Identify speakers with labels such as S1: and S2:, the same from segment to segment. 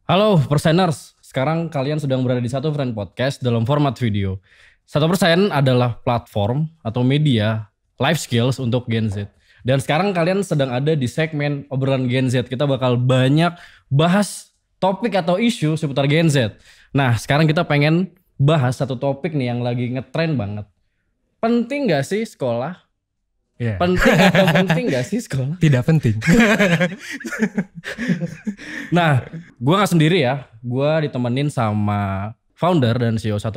S1: Halo Perseners, sekarang kalian sedang berada di Satu Persen Podcast dalam format video. Satu Persen adalah platform atau media life skills untuk Gen Z. Dan sekarang kalian sedang ada di segmen obrolan Gen Z. Kita bakal banyak bahas topik atau isu seputar Gen Z. Nah sekarang kita pengen bahas satu topik nih yang lagi ngetren banget. Penting gak sih sekolah?
S2: Yeah.
S1: Penting atau penting gak sih sekolah?
S2: Tidak penting.
S1: Nah, gue gak sendiri ya. Gue ditemenin sama founder dan CEO 1%.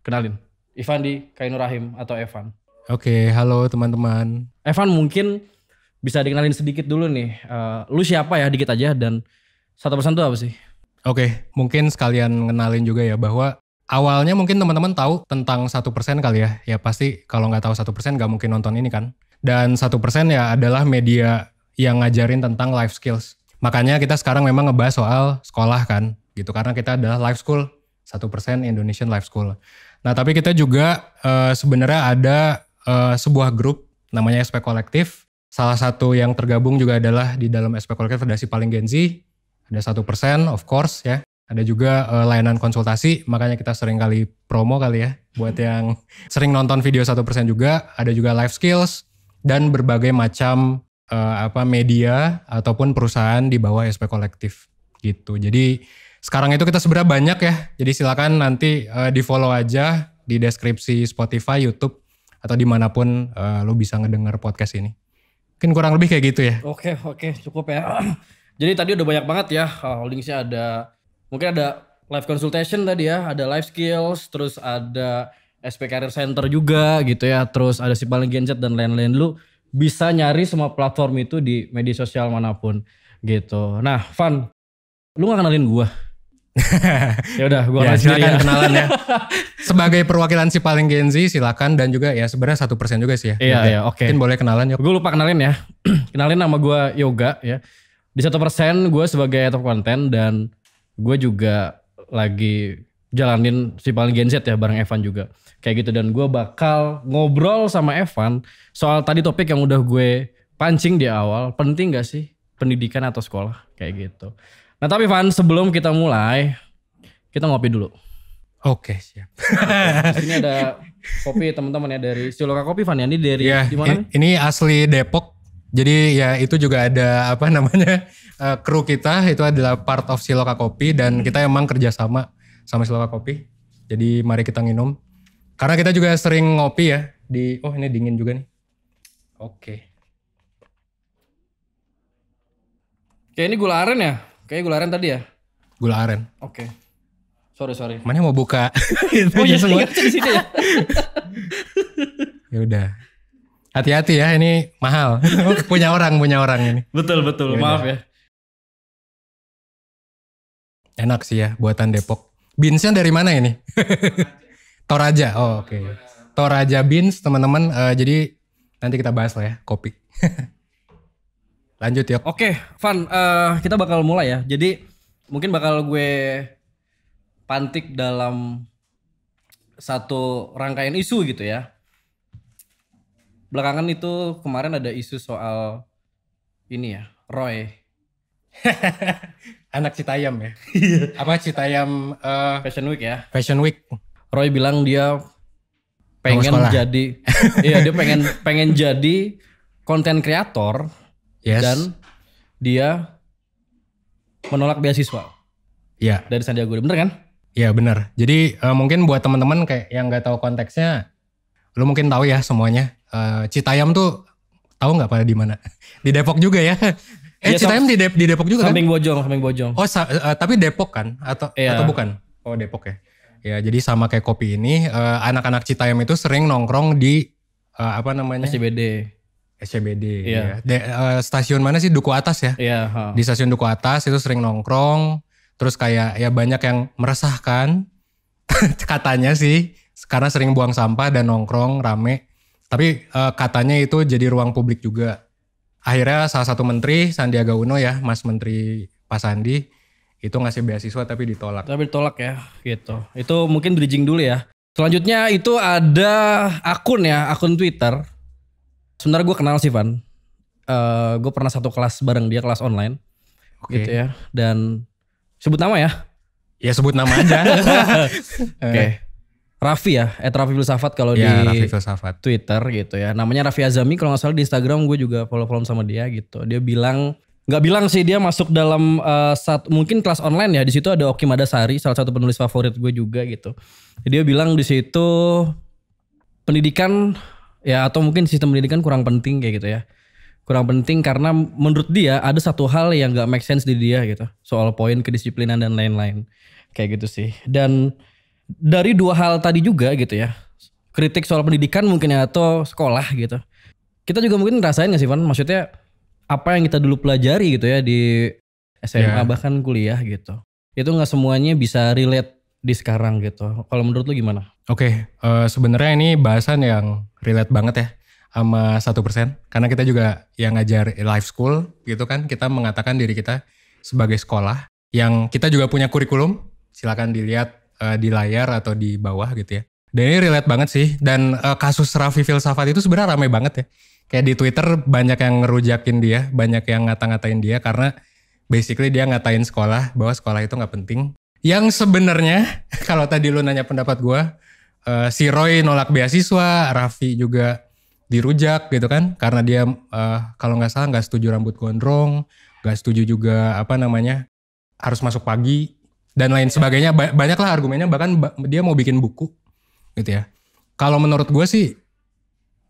S1: Kenalin, Ivandi Kainur Rahim atau Evan.
S2: Oke, halo teman-teman.
S1: Evan mungkin bisa dikenalin sedikit dulu nih. Lu siapa ya, dikit aja, dan 1% itu apa sih?
S2: Oke, mungkin sekalian ngenalin juga ya bahwa awalnya mungkin teman-teman tahu tentang 1% kali ya. Ya pasti kalau nggak tahu 1% nggak mungkin nonton ini kan. Dan 1% ya adalah media yang ngajarin tentang life skills. Makanya kita sekarang memang ngebahas soal sekolah kan gitu. Karena kita adalah life school, 1% Indonesian Life School. Nah tapi kita juga sebenarnya ada sebuah grup namanya SP Kolektif. Salah satu yang tergabung juga adalah di dalam SP Kolektif ada si paling Gen Z. Ada 1% of course ya. Ada juga layanan konsultasi, makanya kita sering kali promo kali ya. Buat yang sering nonton video 1% juga, ada juga life skills, dan berbagai macam media ataupun perusahaan di bawah SP Kolektif gitu. Jadi sekarang itu kita sebenarnya banyak ya, jadi silakan nanti di follow aja di deskripsi Spotify, YouTube, atau dimanapun lo bisa ngedenger podcast ini. Mungkin kurang lebih kayak gitu ya.
S1: Oke, cukup ya. Jadi tadi udah banyak banget ya, linksnya ada, mungkin ada live consultation tadi ya, ada life skills, terus ada SP Career Center juga gitu ya, terus ada si paling Gen Z dan lain-lain. Lu bisa nyari semua platform itu di media sosial manapun gitu. Nah, Van, lu gak kenalin gua? Ya udah, gua
S2: Ya,
S1: kenalin sendiri
S2: silakan
S1: ya.
S2: kenalan ya. Sebagai perwakilan si paling Gen Z silakan, dan juga ya sebenarnya 1% juga sih ya.
S1: Iya, oke.
S2: Mungkin boleh kenalan yuk.
S1: Gue lupa kenalin ya. Kenalin nama gue Yoga ya. Di 1% gue sebagai head of content, dan gue juga lagi jalanin si paling Gen Z ya bareng Evan juga. Kayak gitu, dan gue bakal ngobrol sama Evan soal tadi topik yang udah gue pancing di awal. Penting gak sih pendidikan atau sekolah? Kayak gitu. Nah tapi Van, sebelum kita mulai, kita ngopi dulu.
S2: Oke, siap.
S1: Di sini ada kopi teman-teman ya dari Siloka Kopi, Van ya. Ini dari
S2: Ya,
S1: di mana?
S2: ini asli Depok. Jadi ya itu juga ada apa namanya kru kita itu adalah part of Siloka Kopi, dan kita emang kerjasama sama Siloka Kopi. Jadi mari kita nginum. Karena kita juga sering ngopi ya di. Oh ini dingin juga nih. Oke.
S1: Kayak ini gula aren ya? Kayak gula aren tadi ya?
S2: Gula aren.
S1: Oke. Sorry.
S2: Mana mau buka?
S1: Oh iya,
S2: semua.
S1: di sini ya.
S2: Ya udah. Hati-hati ya, ini mahal. punya orang ini.
S1: Betul.
S2: Yaudah.
S1: Maaf ya.
S2: Enak sih ya, buatan Depok. Beansnya dari mana ini? Toraja. Oh, oke. Toraja Beans, teman-teman. Jadi nanti kita bahas lah ya, kopi. Lanjut yuk.
S1: Oke, Van, kita bakal mulai ya. Jadi mungkin bakal gue pantik dalam satu rangkaian isu gitu ya. Belakangan itu kemarin ada isu soal ini ya, Roy.
S2: Anak Citayam ya. Apa Citayam
S1: Fashion Week ya.
S2: Fashion Week.
S1: Roy bilang dia
S2: Mau
S1: pengen
S2: sekolah.
S1: jadi, iya dia pengen jadi konten kreator.
S2: Yes.
S1: Dan dia menolak beasiswa
S2: Ya,
S1: dari Sandiaga Uno, bener kan?
S2: ya benar. Jadi mungkin buat teman-teman kayak yang nggak tahu konteksnya, lu mungkin tahu ya semuanya. Citayam tuh tahu nggak pada di mana? Di Depok juga ya.
S1: Iya,
S2: Citayam di Depok juga kan?
S1: Samping Bojong.
S2: Oh, tapi Depok kan? Atau bukan? Oh, Depok ya. Ya, jadi sama kayak kopi ini, anak-anak Citayam itu sering nongkrong di apa namanya? SCBD.
S1: Iya.
S2: Ya. Stasiun mana sih? Duku Atas ya?
S1: Iya.
S2: Di stasiun Duku Atas itu sering nongkrong. Terus kayak ya banyak yang meresahkan katanya sih, karena sering buang sampah dan nongkrong rame. Tapi katanya itu jadi ruang publik juga. Akhirnya salah satu menteri, Sandiaga Uno ya, Mas Menteri Pak Sandi, itu ngasih beasiswa tapi ditolak.
S1: Tapi ditolak ya gitu. Itu mungkin bridging dulu ya. Selanjutnya itu ada akun Twitter. Sebenarnya gue kenal sih Van. Gue pernah satu kelas bareng dia, kelas online.
S2: Oke.
S1: Gitu ya. Dan Sebut nama ya.
S2: Ya sebut nama aja.
S1: Oke. Raffi ya, @Raffi Filsafat kalau
S2: Ya,
S1: di
S2: Raffi Filsafat.
S1: Twitter gitu ya. Namanya Raffi Azami kalau nggak salah, di Instagram gue juga follow sama dia gitu. Dia bilang, nggak bilang sih, dia masuk dalam mungkin kelas online ya. Di situ ada Oki Madasari, salah satu penulis favorit gue juga gitu. Dia bilang di situ pendidikan ya, atau mungkin sistem pendidikan kurang penting kayak gitu ya. Kurang penting karena menurut dia ada satu hal yang nggak make sense di dia gitu. Soal poin kedisiplinan dan lain-lain. Kayak gitu sih. Dan dari dua hal tadi juga gitu ya, kritik soal pendidikan mungkin ya, atau sekolah gitu, kita juga mungkin ngerasain gak sih Van, maksudnya apa yang kita dulu pelajari gitu ya di SMA bahkan kuliah gitu, itu gak semuanya bisa relate di sekarang gitu. Kalau menurut lu gimana?
S2: Oke, sebenarnya ini bahasan yang relate banget ya sama 1%, karena kita juga yang ngajar life school gitu kan, kita mengatakan diri kita sebagai sekolah yang kita juga punya kurikulum, silakan dilihat di layar atau di bawah gitu ya. Dan ini relate banget sih. Dan kasus Raffi Filsafat itu sebenarnya ramai banget ya. Kayak di Twitter banyak yang ngerujakin dia, banyak yang ngata-ngatain dia karena basically dia ngatain sekolah, bahwa sekolah itu gak penting. Yang sebenarnya kalau tadi lu nanya pendapat gue, si Roy nolak beasiswa, Raffi juga dirujak gitu kan, karena dia kalau gak salah gak setuju rambut gondrong, gak setuju juga harus masuk pagi dan lain sebagainya. Banyak lah argumennya, bahkan dia mau bikin buku gitu ya. Kalau menurut gue sih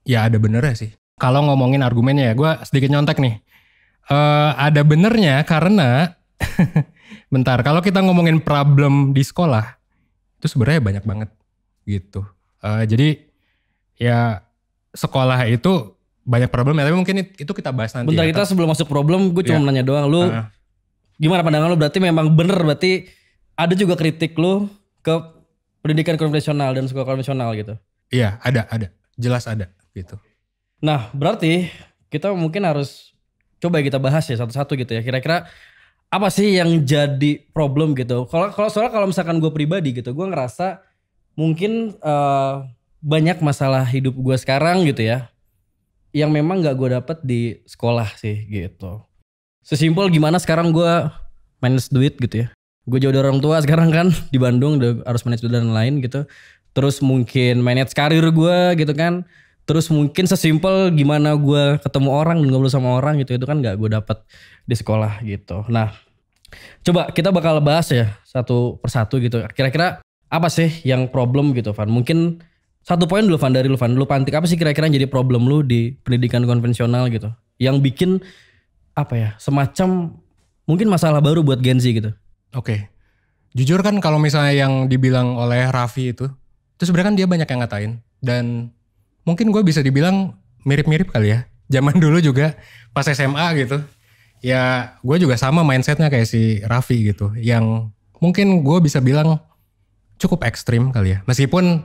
S2: ya ada benernya sih. Kalau ngomongin argumennya ya, gue sedikit nyontek nih. Ada benernya karena bentar, kalau kita ngomongin problem di sekolah itu sebenarnya banyak banget gitu. Jadi ya sekolah itu banyak problem ya, tapi mungkin itu kita bahas nanti.
S1: Bentar,
S2: ya.
S1: kita sebelum masuk problem, gue cuma nanya doang, lu gimana pandangan lu? Berarti memang bener, berarti ada juga kritik lu ke pendidikan konvensional dan sekolah konvensional gitu?
S2: Iya, ada, jelas ada gitu.
S1: Nah, berarti kita mungkin harus coba kita bahas ya satu-satu gitu ya. Kira-kira apa sih yang jadi problem gitu? Kalau misalkan gue pribadi gitu, gue ngerasa mungkin banyak masalah hidup gue sekarang gitu ya, yang memang nggak gue dapet di sekolah sih gitu. Sesimpel gimana sekarang gue manage duit gitu ya. Gue jauh dari orang tua sekarang kan, di Bandung udah harus manage duit dan lain gitu. Terus mungkin manage karir gue gitu kan. Terus mungkin sesimpel gimana gue ketemu orang dan ngobrol sama orang gitu, itu kan gak gue dapet di sekolah gitu. Nah, coba kita bakal bahas ya satu persatu gitu. Kira-kira apa sih yang problem gitu Van? Mungkin satu poin dulu Van, dari lu Van. Lu pantik apa sih kira-kira yang jadi problem lu di pendidikan konvensional gitu, yang bikin apa ya, semacam mungkin masalah baru buat Gen Z gitu?
S2: Oke. Jujur kan kalau misalnya yang dibilang oleh Raffi itu sebenarnya kan dia banyak yang ngatain. Dan mungkin gue bisa dibilang mirip-mirip kali ya. Zaman dulu juga pas SMA gitu. Ya gue juga sama mindsetnya kayak si Raffi gitu. Yang mungkin gue bisa bilang cukup ekstrim kali ya. Meskipun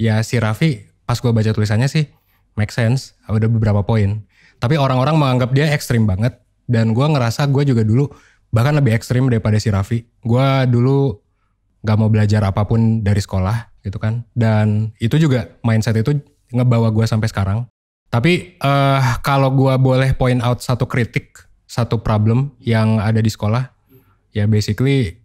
S2: ya si Raffi pas gue baca tulisannya sih make sense. Ada beberapa poin. Tapi orang-orang menganggap dia ekstrim banget. Dan gue ngerasa gue juga dulu bahkan lebih ekstrim daripada si Raffi. Gue dulu gak mau belajar apapun dari sekolah gitu kan. Dan itu juga mindset itu ngebawa gue sampai sekarang. Tapi kalau gue boleh point out satu kritik, satu problem yang ada di sekolah, ya basically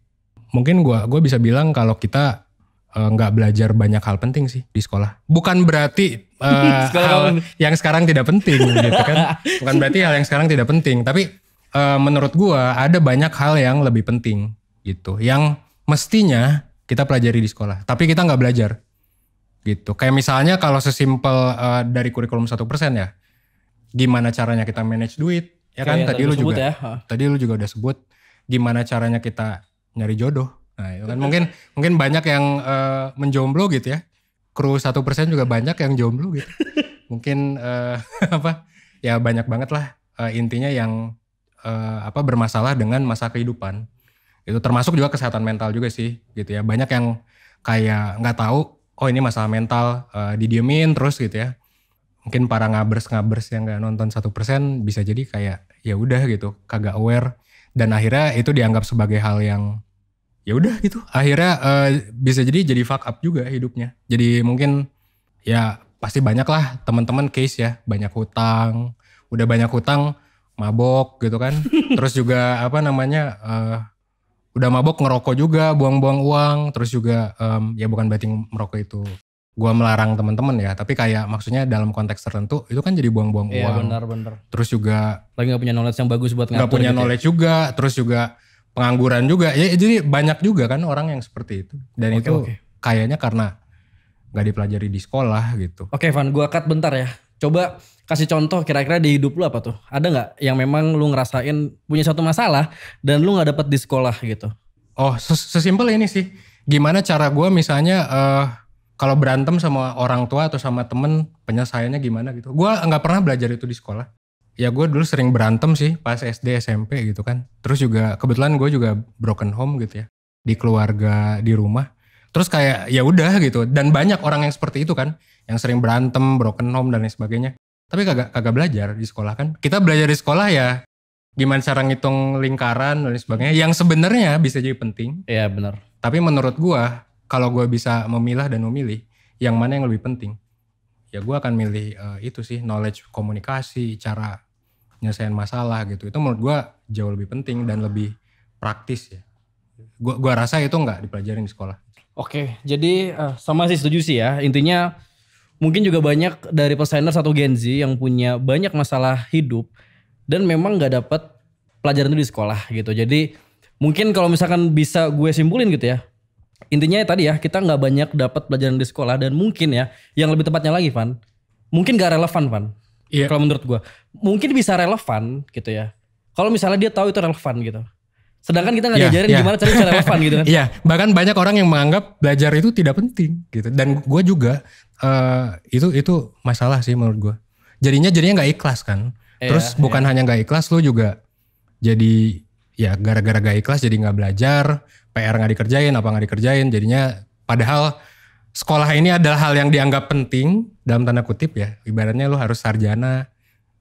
S2: mungkin gue bisa bilang kalau kita nggak belajar banyak hal penting sih di sekolah. Bukan berarti hal yang sekarang tidak penting gitu kan. Bukan berarti hal yang sekarang tidak penting. Tapi menurut gue ada banyak hal yang lebih penting gitu, yang mestinya kita pelajari di sekolah, tapi kita nggak belajar gitu. Kayak misalnya kalau sesimpel dari kurikulum 1% ya, gimana caranya kita manage duit, ya kan? Tadi lu juga udah sebut gimana caranya kita nyari jodoh. Nah itu kan mungkin banyak yang menjomblo gitu ya. Kru 1% juga banyak yang jomblo gitu. Mungkin ya banyak banget lah intinya yang bermasalah dengan masa kehidupan. Itu termasuk juga kesehatan mental juga sih gitu ya. Banyak yang kayak nggak tahu, oh ini masalah mental, didiemin terus gitu ya. Mungkin para ngabers yang nggak nonton 1% bisa jadi kayak ya udah gitu, kagak aware, dan akhirnya itu dianggap sebagai hal yang ya udah gitu. Akhirnya bisa jadi fuck up juga hidupnya. Jadi mungkin ya pasti banyak lah teman-teman case ya, banyak hutang, udah banyak hutang, mabok gitu kan. Terus juga udah mabok ngerokok juga, buang-buang uang, terus juga ya bukan berarti merokok itu gue melarang teman-teman ya, tapi kayak maksudnya dalam konteks tertentu itu kan jadi buang-buang
S1: Iya
S2: uang.
S1: benar.
S2: Terus juga
S1: Lagi gak punya knowledge yang bagus buat ngatur
S2: nggak punya
S1: gitu
S2: knowledge juga, terus juga pengangguran juga. Ya jadi banyak juga kan orang yang seperti itu. Dan itu kayaknya karena nggak dipelajari di sekolah gitu.
S1: Oke Van, gue cut bentar ya. Coba kasih contoh kira-kira di hidup lu apa tuh? Ada nggak yang memang lu ngerasain punya satu masalah dan lu nggak dapet di sekolah gitu?
S2: Oh sesimpel ini sih. Gimana cara gue misalnya kalau berantem sama orang tua atau sama temen penyelesaiannya gimana gitu. Gue nggak pernah belajar itu di sekolah. Ya gue dulu sering berantem sih pas SD SMP gitu kan. Terus juga kebetulan gue juga broken home gitu ya. Di keluarga, di rumah. Terus kayak ya udah gitu. Dan banyak orang yang seperti itu kan. Yang sering berantem, broken home dan lain sebagainya. Tapi kagak belajar di sekolah kan. Kita belajar di sekolah ya gimana cara ngitung lingkaran dan lain sebagainya. Yang sebenarnya bisa jadi penting.
S1: Iya benar.
S2: Tapi menurut gue kalau gue bisa memilah dan memilih yang mana yang lebih penting. Ya gue akan milih itu sih, knowledge komunikasi, cara nyelesain masalah gitu. Itu menurut gue jauh lebih penting dan lebih praktis ya. Gue rasa itu nggak dipelajarin di sekolah.
S1: Oke, jadi sama sih setuju sih ya. Intinya mungkin juga banyak dari perseners atau Gen Z yang punya banyak masalah hidup dan memang nggak dapat pelajaran itu di sekolah gitu. Jadi mungkin kalau misalkan bisa gue simpulin gitu ya. Intinya tadi ya kita nggak banyak dapat pelajaran di sekolah dan mungkin ya yang lebih tepatnya lagi Van, mungkin gak relevan Van. Iya. Kalau menurut gue mungkin bisa relevan gitu ya. Kalau misalnya dia tahu itu relevan gitu. Sedangkan kita gak diajarin gimana caranya bisa relevan gitu kan.
S2: Iya, bahkan banyak orang yang menganggap belajar itu tidak penting gitu. Dan gue juga itu masalah sih menurut gue. Jadinya gak ikhlas kan. Terus bukan hanya gak ikhlas, lu juga jadi ya gara-gara gak ikhlas jadi gak belajar, PR gak dikerjain, apa gak dikerjain. Jadinya padahal sekolah ini adalah hal yang dianggap penting dalam tanda kutip ya. Ibaratnya lu harus sarjana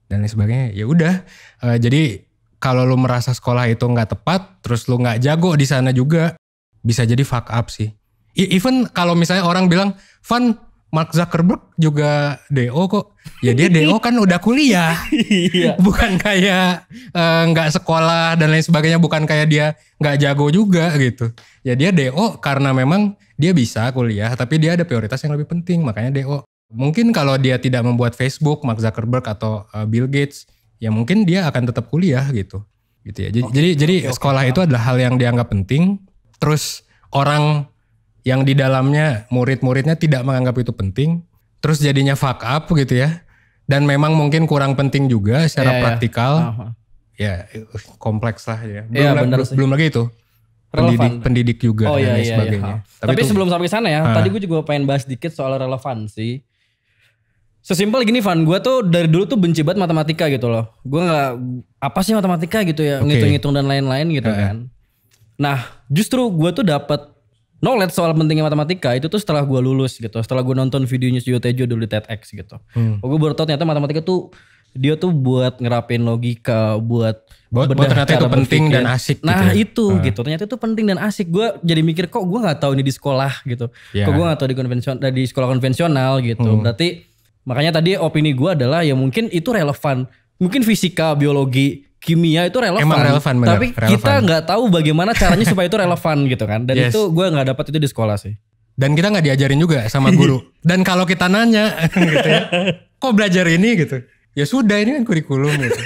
S2: dan lain sebagainya. Ya udah, jadi kalau lu merasa sekolah itu nggak tepat, terus lu nggak jago di sana juga, bisa jadi fuck up sih. Even kalau misalnya orang bilang, Van, Mark Zuckerberg juga DO kok. Ya dia DO kan udah kuliah. Bukan kayak nggak sekolah dan lain sebagainya, bukan kayak dia nggak jago juga gitu. Ya dia DO karena memang dia bisa kuliah, tapi dia ada prioritas yang lebih penting, makanya DO. Mungkin kalau dia tidak membuat Facebook, Mark Zuckerberg atau Bill Gates, ya mungkin dia akan tetap kuliah gitu ya. Jadi sekolah itu adalah hal yang dianggap penting. Terus orang yang di dalamnya murid-muridnya tidak menganggap itu penting. Terus jadinya fuck up gitu ya. Dan memang mungkin kurang penting juga secara praktikal. Ya kompleks lah ya. Belum lagi itu pendidik juga dan lain sebagainya.
S1: Tapi sebelum sampai sana ya, tadi gue juga pengen bahas dikit soal relevansi. Sesimpel gini Van, gue tuh dari dulu tuh benci banget matematika gitu loh. Gue gak, apa sih matematika gitu ya, ngitung-ngitung dan lain-lain gitu kan. Nah justru gue tuh dapet knowledge soal pentingnya matematika itu tuh setelah gue lulus gitu. Setelah gue nonton videonya Suyo Tejo dulu di TEDx gitu. Gue baru tau ternyata matematika tuh, dia tuh buat ngerapin logika, buat
S2: ternyata itu penting dan asik
S1: nah
S2: gitu ya.
S1: Gitu, ternyata itu penting dan asik. Gue jadi mikir kok gue gak tahu ini di sekolah gitu. Kok gue gak tahu di sekolah konvensional gitu. Berarti makanya tadi opini gue adalah ya mungkin itu relevan. Mungkin fisika, biologi, kimia itu relevan.
S2: Emang relevan bener.
S1: Tapi kita gak tahu bagaimana caranya supaya itu relevan gitu kan. Dan itu gue gak dapat itu di sekolah sih.
S2: Dan kita gak diajarin juga sama guru. Dan kalau kita nanya gitu ya, kok belajar ini gitu. Ya sudah ini kan kurikulum gitu.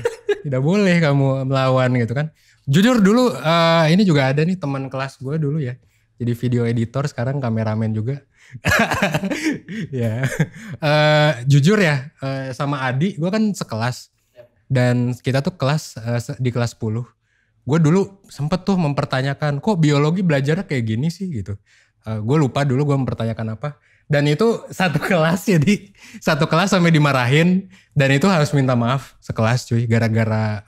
S2: Tidak boleh kamu melawan gitu kan. Jujur dulu ini juga ada nih teman kelas gue dulu ya. Jadi video editor, sekarang kameramen juga. Ya, jujur ya sama Adi, gue kan sekelas dan kita tuh kelas di kelas 10. Gue dulu sempet tuh mempertanyakan kok biologi belajarnya kayak gini sih gitu. Gue lupa dulu gue mempertanyakan apa. Dan itu satu kelas, jadi satu kelas sampai dimarahin dan itu harus minta maaf sekelas cuy gara-gara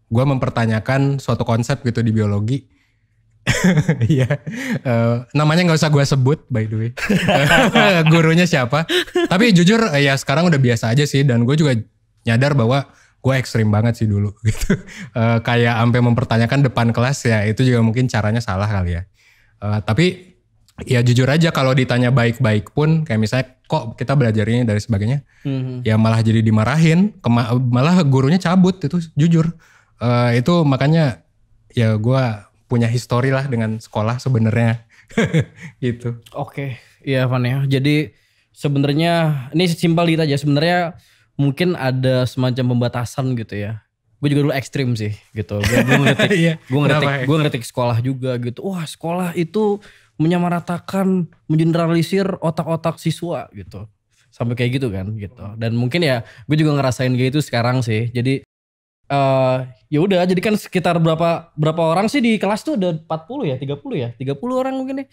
S2: gue mempertanyakan suatu konsep gitu di biologi. Iya, namanya nggak usah gue sebut by the way. Gurunya siapa? Tapi jujur ya sekarang udah biasa aja sih dan gue juga nyadar bahwa gue ekstrim banget sih dulu gitu. Kayak sampai mempertanyakan depan kelas ya itu juga mungkin caranya salah kali ya. Tapi ya jujur aja kalau ditanya baik-baik pun kayak misalnya kok kita belajar ini dari sebagainya, ya malah jadi dimarahin, malah gurunya cabut itu jujur. Itu makanya ya gue punya histori lah dengan sekolah sebenarnya. Gitu.
S1: Oke, iya Van ya. Jadi sebenarnya ini simpel gitu aja. Sebenarnya mungkin ada semacam pembatasan gitu ya. Gue juga dulu ekstrim sih gitu.
S2: Iya.
S1: Gue ngeritik sekolah juga gitu. Wah sekolah itu menyamaratakan, mengeneralisir otak-otak siswa gitu. Sampai kayak gitu kan gitu. Dan mungkin ya gue juga ngerasain gitu sekarang sih. Jadi ya udah, jadi kan sekitar berapa orang sih di kelas tuh ada 40 ya, 30 orang mungkin nih.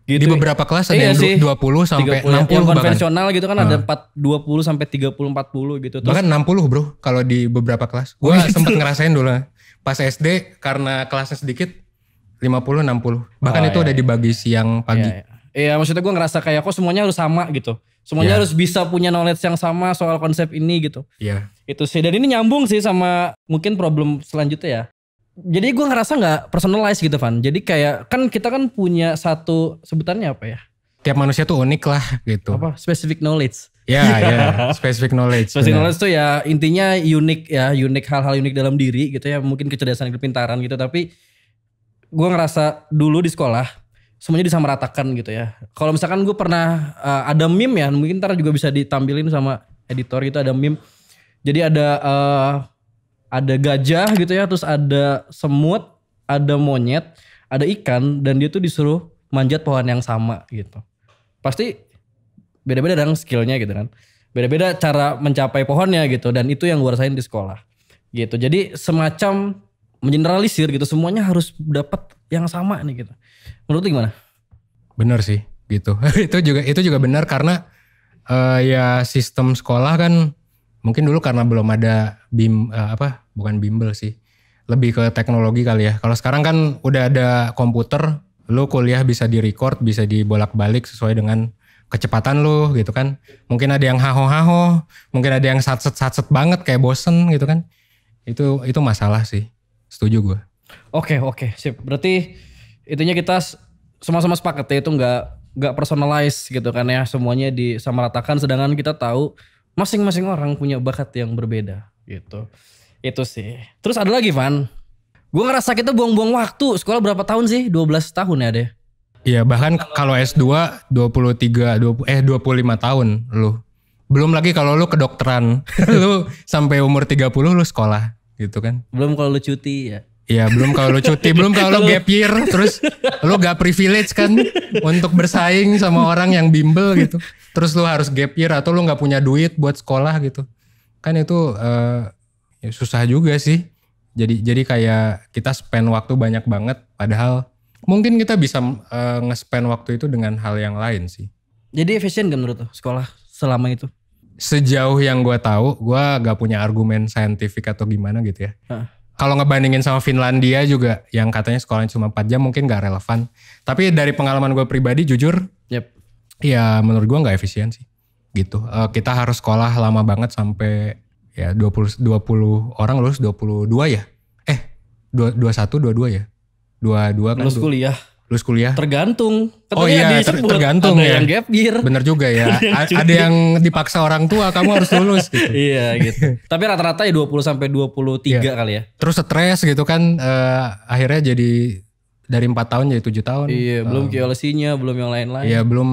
S1: Gitu.
S2: Di beberapa kelas ada
S1: Iya
S2: yang
S1: sih.
S2: 20 sampai 60
S1: yang
S2: bahkan.
S1: konvensional gitu kan ada 20 sampai 30 40 gitu. Terus
S2: Bahkan 60 bro kalau di beberapa kelas. Gue sempat ngerasain dulu pas SD karena kelasnya sedikit 50 60. Bahkan itu udah dibagi siang pagi.
S1: Iya, maksudnya gue ngerasa kayak kok semuanya harus sama gitu. Semuanya harus bisa punya knowledge yang sama soal konsep ini gitu.
S2: Iya.
S1: Itu sih, dan ini nyambung sih sama mungkin problem selanjutnya ya. Jadi gue ngerasa gak personalized gitu Van. Jadi kayak kan kita kan punya satu sebutannya apa ya?
S2: Tiap manusia tuh unik lah gitu.
S1: Apa? Specific knowledge.
S2: Ya, specific knowledge.
S1: Specific knowledge tuh ya intinya unik ya, hal-hal unik dalam diri gitu ya. Mungkin kecerdasan, kepintaran gitu. Tapi gue ngerasa dulu di sekolah semuanya disamaratakan gitu ya. Kalau misalkan gue pernah ada meme ya, mungkin ntar juga bisa ditampilin sama editor gitu, ada meme. Jadi ada gajah gitu ya, terus ada semut, ada monyet, ada ikan, dan dia tuh disuruh manjat pohon yang sama gitu. Pasti beda-beda dong skillnya gitu kan. Beda-beda cara mencapai pohonnya gitu, dan itu yang gue rasain di sekolah gitu. Jadi semacam mengeneralisir gitu, semuanya harus dapat yang sama nih gitu. Menurut lu gimana?
S2: Bener sih gitu. itu juga benar karena ya sistem sekolah kan mungkin dulu karena belum ada bukan bimbel sih. Lebih ke teknologi kali ya. Kalau sekarang kan udah ada komputer, lu kuliah bisa di-record, bisa dibolak-balik sesuai dengan kecepatan lu gitu kan. Mungkin ada yang haho-haho, mungkin ada yang satset-satset banget kayak bosen gitu kan. Itu masalah sih. Setuju gue.
S1: Oke, sip. Berarti intinya kita sama-sama sepakat ya itu nggak personalize gitu kan ya, semuanya disamaratakan, sedangkan kita tahu masing-masing orang punya bakat yang berbeda gitu. Itu sih. Terus ada lagi Van, gue ngerasa kita buang-buang waktu. Sekolah berapa tahun sih? 12 tahun ya deh.
S2: Iya, bahkan kalau S2 25 tahun lu. Belum lagi kalau lu kedokteran. Lu sampai umur 30 lu sekolah gitu kan.
S1: Belum kalau lu cuti ya.
S2: Iya, belum kalau lu cuti, belum kalau lu gap year, terus lu gak privilege kan untuk bersaing sama orang yang bimbel gitu. Terus lu harus gap year atau lu gak punya duit buat sekolah gitu. Kan itu ya susah juga sih. Jadi kayak kita spend waktu banyak banget, padahal mungkin kita bisa nge-spend waktu itu dengan hal yang lain sih.
S1: Jadi efisien gak menurut lo sekolah selama itu?
S2: Sejauh yang gue tahu, gue gak punya argumen saintifik atau gimana gitu ya. Kalau ngebandingin sama Finlandia juga yang katanya sekolahnya cuma 4 jam mungkin gak relevan. Tapi dari pengalaman gue pribadi jujur, ya menurut gue gak efisien sih. Gitu. Kita harus sekolah lama banget sampai ya 20 orang lulus 22 ya. 21, 22 ya. 22 kan. Lulus kuliah.
S1: Tergantung.
S2: Oh iya, tergantung
S1: ada
S2: ya.
S1: Ada yang gap year.
S2: Bener juga ya. Ada yang dipaksa orang tua, kamu harus lulus gitu.
S1: Iya gitu. Tapi rata-rata ya 20 sampai 23 kali ya.
S2: Terus stres gitu kan, akhirnya jadi dari 4 tahun jadi 7 tahun.
S1: Iya, belum QLC-nya, belum yang lain-lain.
S2: Iya, belum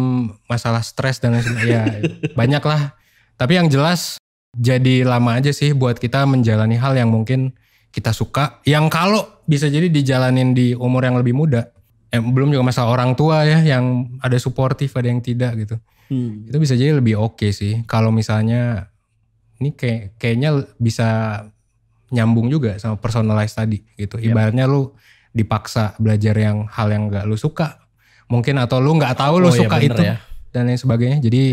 S2: masalah stres dan ya banyak lah. Tapi yang jelas jadi lama aja sih buat kita menjalani hal yang mungkin kita suka. Yang kalau bisa jadi dijalanin di umur yang lebih muda. Belum juga masalah orang tua ya yang ada suportif, ada yang tidak gitu. Itu bisa jadi lebih oke sih. Kalau misalnya ini kayaknya bisa nyambung juga sama personalized tadi gitu. Ibaratnya lu dipaksa belajar hal yang gak lu suka. Mungkin atau lu gak tahu lu suka itu ya. Dan lain sebagainya. Jadi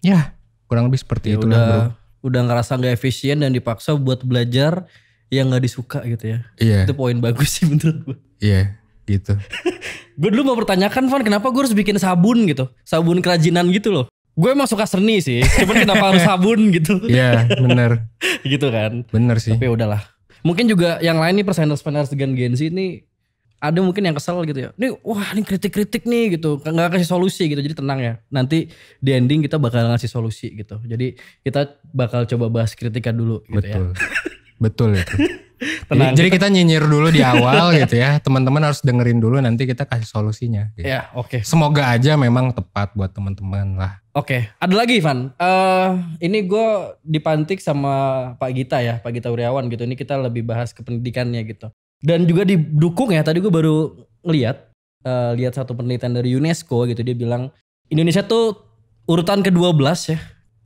S2: ya kurang lebih seperti itu lah bro.
S1: Udah ngerasa gak efisien dan dipaksa buat belajar yang gak disuka gitu ya.
S2: Iya.
S1: Itu poin bagus sih menurut gue.
S2: Iya. Gitu.
S1: Gue dulu mau pertanyakan Van, kenapa gue harus bikin sabun gitu, sabun kerajinan gitu loh. Gue emang suka seni sih, cuman kenapa harus sabun gitu.
S2: Iya bener.
S1: Gitu kan.
S2: Bener sih.
S1: Tapi udahlah. Mungkin juga yang lain nih presenters dengan Gen Z ini ada mungkin yang kesel gitu ya. Nih wah ini kritik-kritik nih gitu, gak kasih solusi gitu. Jadi tenang ya, nanti di ending kita bakal ngasih solusi gitu. Jadi kita bakal coba bahas kritikan dulu gitu.
S2: Betul. Betul itu.
S1: Tenang.
S2: Jadi kita nyinyir dulu di awal gitu ya. Teman-teman harus dengerin dulu, nanti kita kasih solusinya. Gitu.
S1: Ya, oke.
S2: Semoga aja memang tepat buat teman-teman lah.
S1: Oke, ada lagi Ivan. Ini gue dipantik sama Pak Gita ya, Pak Gita Uriawan gitu. Ini kita lebih bahas ke pendidikannya gitu. Dan juga didukung ya. Tadi gue baru lihat satu penelitian dari UNESCO gitu. Dia bilang Indonesia tuh urutan ke-12 ya.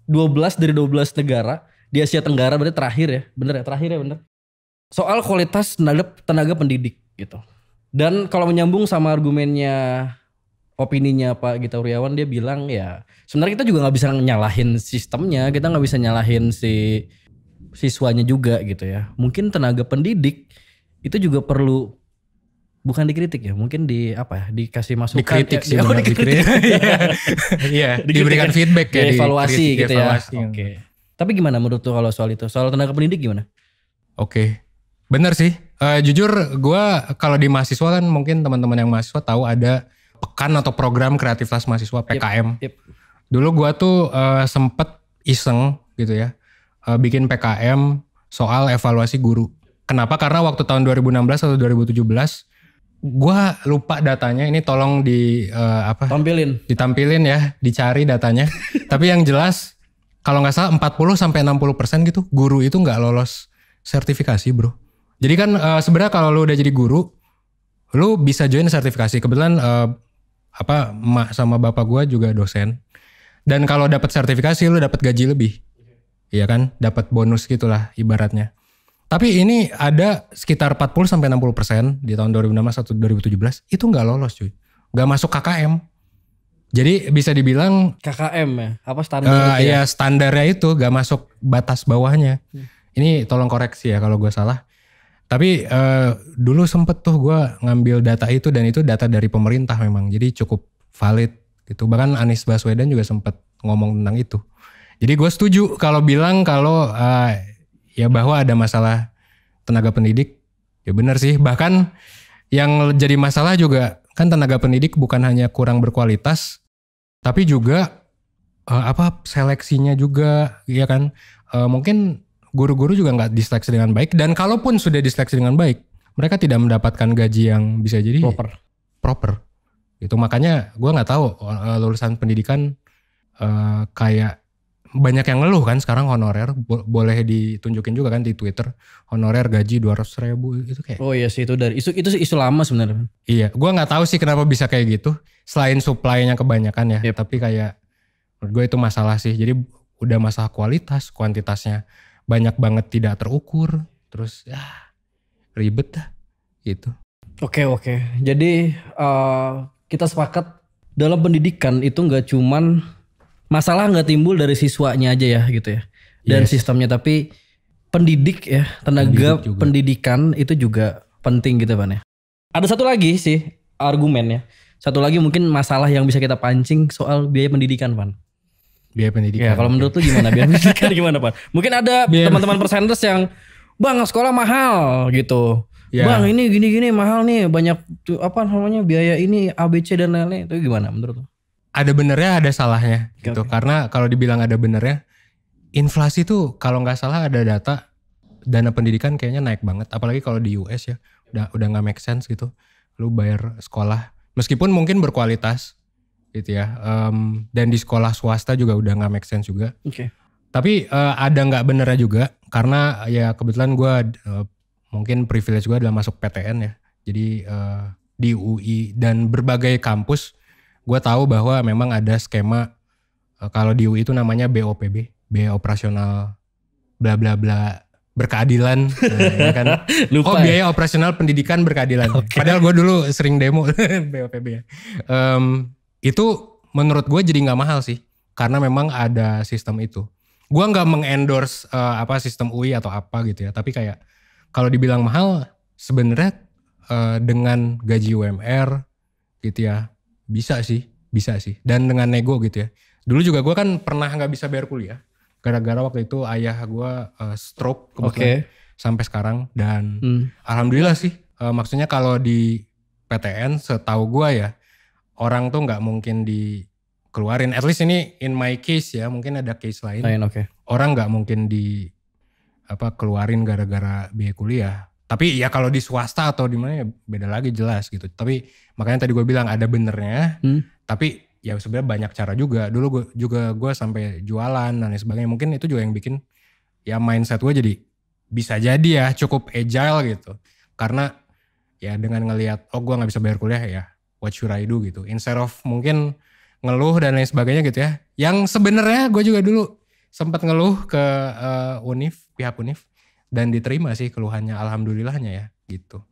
S1: 12 dari 12 negara di Asia Tenggara, berarti terakhir ya. Bener ya, terakhir ya bener. Soal kualitas tenaga pendidik gitu. Dan kalau menyambung sama argumennya, opininya Pak Gita Uriawan, dia bilang ya sebenarnya kita juga nggak bisa nyalahin sistemnya, kita nggak bisa nyalahin si siswanya juga gitu ya. Mungkin tenaga pendidik itu juga perlu bukan dikritik ya, mungkin dikasih masukan.
S2: Dikritik sih, dikritik. Iya, diberikan feedback ya,
S1: dievaluasi gitu ya.
S2: Oke.
S1: Oke. Tapi gimana menurut tuh kalau soal itu, soal tenaga pendidik gimana?
S2: Oke. Bener sih, jujur gue kalau di mahasiswa kan mungkin teman-teman yang mahasiswa tahu ada pekan atau program kreativitas mahasiswa PKM.
S1: Yep.
S2: Dulu gue tuh sempet iseng gitu ya, bikin PKM soal evaluasi guru. Kenapa? Karena waktu tahun 2016 atau 2017 gue lupa datanya, ini tolong ditampilin ya, dicari datanya. Tapi yang jelas kalau nggak salah 40-60% gitu guru itu nggak lolos sertifikasi bro. Jadi kan sebenarnya kalau lu udah jadi guru, lu bisa join sertifikasi. Kebetulan emak sama bapak gue juga dosen. Dan kalau dapat sertifikasi lu dapat gaji lebih. Iya kan? Dapat bonus gitulah ibaratnya. Tapi ini ada sekitar 40-60% di tahun 2016 atau 2017 itu nggak lolos cuy. Nggak masuk KKM. Jadi bisa dibilang
S1: KKM ya? Apa standar?
S2: Ya standarnya itu nggak masuk batas bawahnya. Ini tolong koreksi ya kalau gue salah. Tapi dulu sempet tuh gue ngambil data itu dan itu data dari pemerintah memang. Jadi cukup valid gitu. Bahkan Anies Baswedan juga sempet ngomong tentang itu. Jadi gue setuju kalau bilang kalau ya bahwa ada masalah tenaga pendidik. Ya benar sih. Bahkan yang jadi masalah juga kan tenaga pendidik bukan hanya kurang berkualitas. Tapi juga seleksinya juga ya kan. Mungkin guru-guru juga nggak diseleksi dengan baik, dan kalaupun sudah diseleksi dengan baik, mereka tidak mendapatkan gaji yang bisa jadi proper. Itu makanya gue nggak tahu lulusan pendidikan kayak banyak yang ngeluh kan sekarang honorer, boleh ditunjukin juga kan di Twitter, honorer gaji 200.000 itu kayak.
S1: Oh iya sih, itu isu lama sebenarnya.
S2: Iya, gue nggak tahu sih kenapa bisa kayak gitu, selain supply-nya kebanyakan ya, tapi kayak menurut gue itu masalah sih. Jadi udah masalah kualitas, kuantitasnya banyak banget tidak terukur, terus ya ribet dah gitu.
S1: Oke. Jadi kita sepakat dalam pendidikan itu nggak cuman masalah nggak timbul dari siswanya aja ya gitu ya, dan sistemnya, tapi pendidik ya, tenaga pendidikan itu juga penting gitu Pan ya. Ada satu lagi sih argumen ya, satu lagi mungkin masalah yang bisa kita pancing soal biaya pendidikan Pan.
S2: Biaya pendidikan.
S1: Ya kalau menurut lu gimana biaya pendidikan gimana Pak? Mungkin ada teman-teman presenters yang bang sekolah mahal gitu. Ya. Bang ini gini mahal nih, banyak biaya ini ABC dan lain-lain. Itu gimana menurut lu?
S2: Ada benernya ada salahnya gitu. Karena kalau dibilang ada benernya, inflasi tuh kalau nggak salah ada data dana pendidikan kayaknya naik banget. Apalagi kalau di US ya udah nggak make sense gitu. Lu bayar sekolah meskipun mungkin berkualitas gitu ya, dan di sekolah swasta juga udah nggak make sense juga. Tapi ada nggak benernya juga karena ya kebetulan gue mungkin privilege gue adalah masuk PTN ya. Jadi di UI dan berbagai kampus gue tahu bahwa memang ada skema kalau di UI itu namanya BOPB, biaya operasional bla bla bla berkeadilan, ya kan? Lupa biaya operasional pendidikan berkeadilan. Padahal gue dulu sering demo BOPB ya. Itu menurut gue jadi nggak mahal sih, karena memang ada sistem itu. Gue nggak mengendorse sistem UI atau apa gitu ya, tapi kayak kalau dibilang mahal sebenarnya dengan gaji UMR gitu ya bisa sih, dan dengan nego gitu ya. Dulu juga gue kan pernah nggak bisa bayar kuliah gara-gara waktu itu ayah gue stroke kebetulan sampai sekarang, dan alhamdulillah sih, maksudnya kalau di PTN setahu gue ya orang tuh nggak mungkin dikeluarin, at least ini in my case ya, mungkin ada case lain. Orang nggak mungkin keluarin gara-gara biaya kuliah. Tapi ya kalau di swasta atau di mana ya beda lagi jelas gitu. Tapi makanya tadi gue bilang ada benernya. Tapi ya sebenarnya banyak cara juga. Dulu gue sampai jualan dan lain sebagainya. Mungkin itu juga yang bikin ya mindset gue jadi bisa jadi ya cukup agile gitu. Karena ya dengan ngelihat gue nggak bisa bayar kuliah ya what should I do gitu. Instead of mungkin ngeluh dan lain sebagainya gitu ya. Yang sebenarnya gue juga dulu sempat ngeluh ke pihak Unif. Dan diterima sih keluhannya, alhamdulillahnya ya gitu.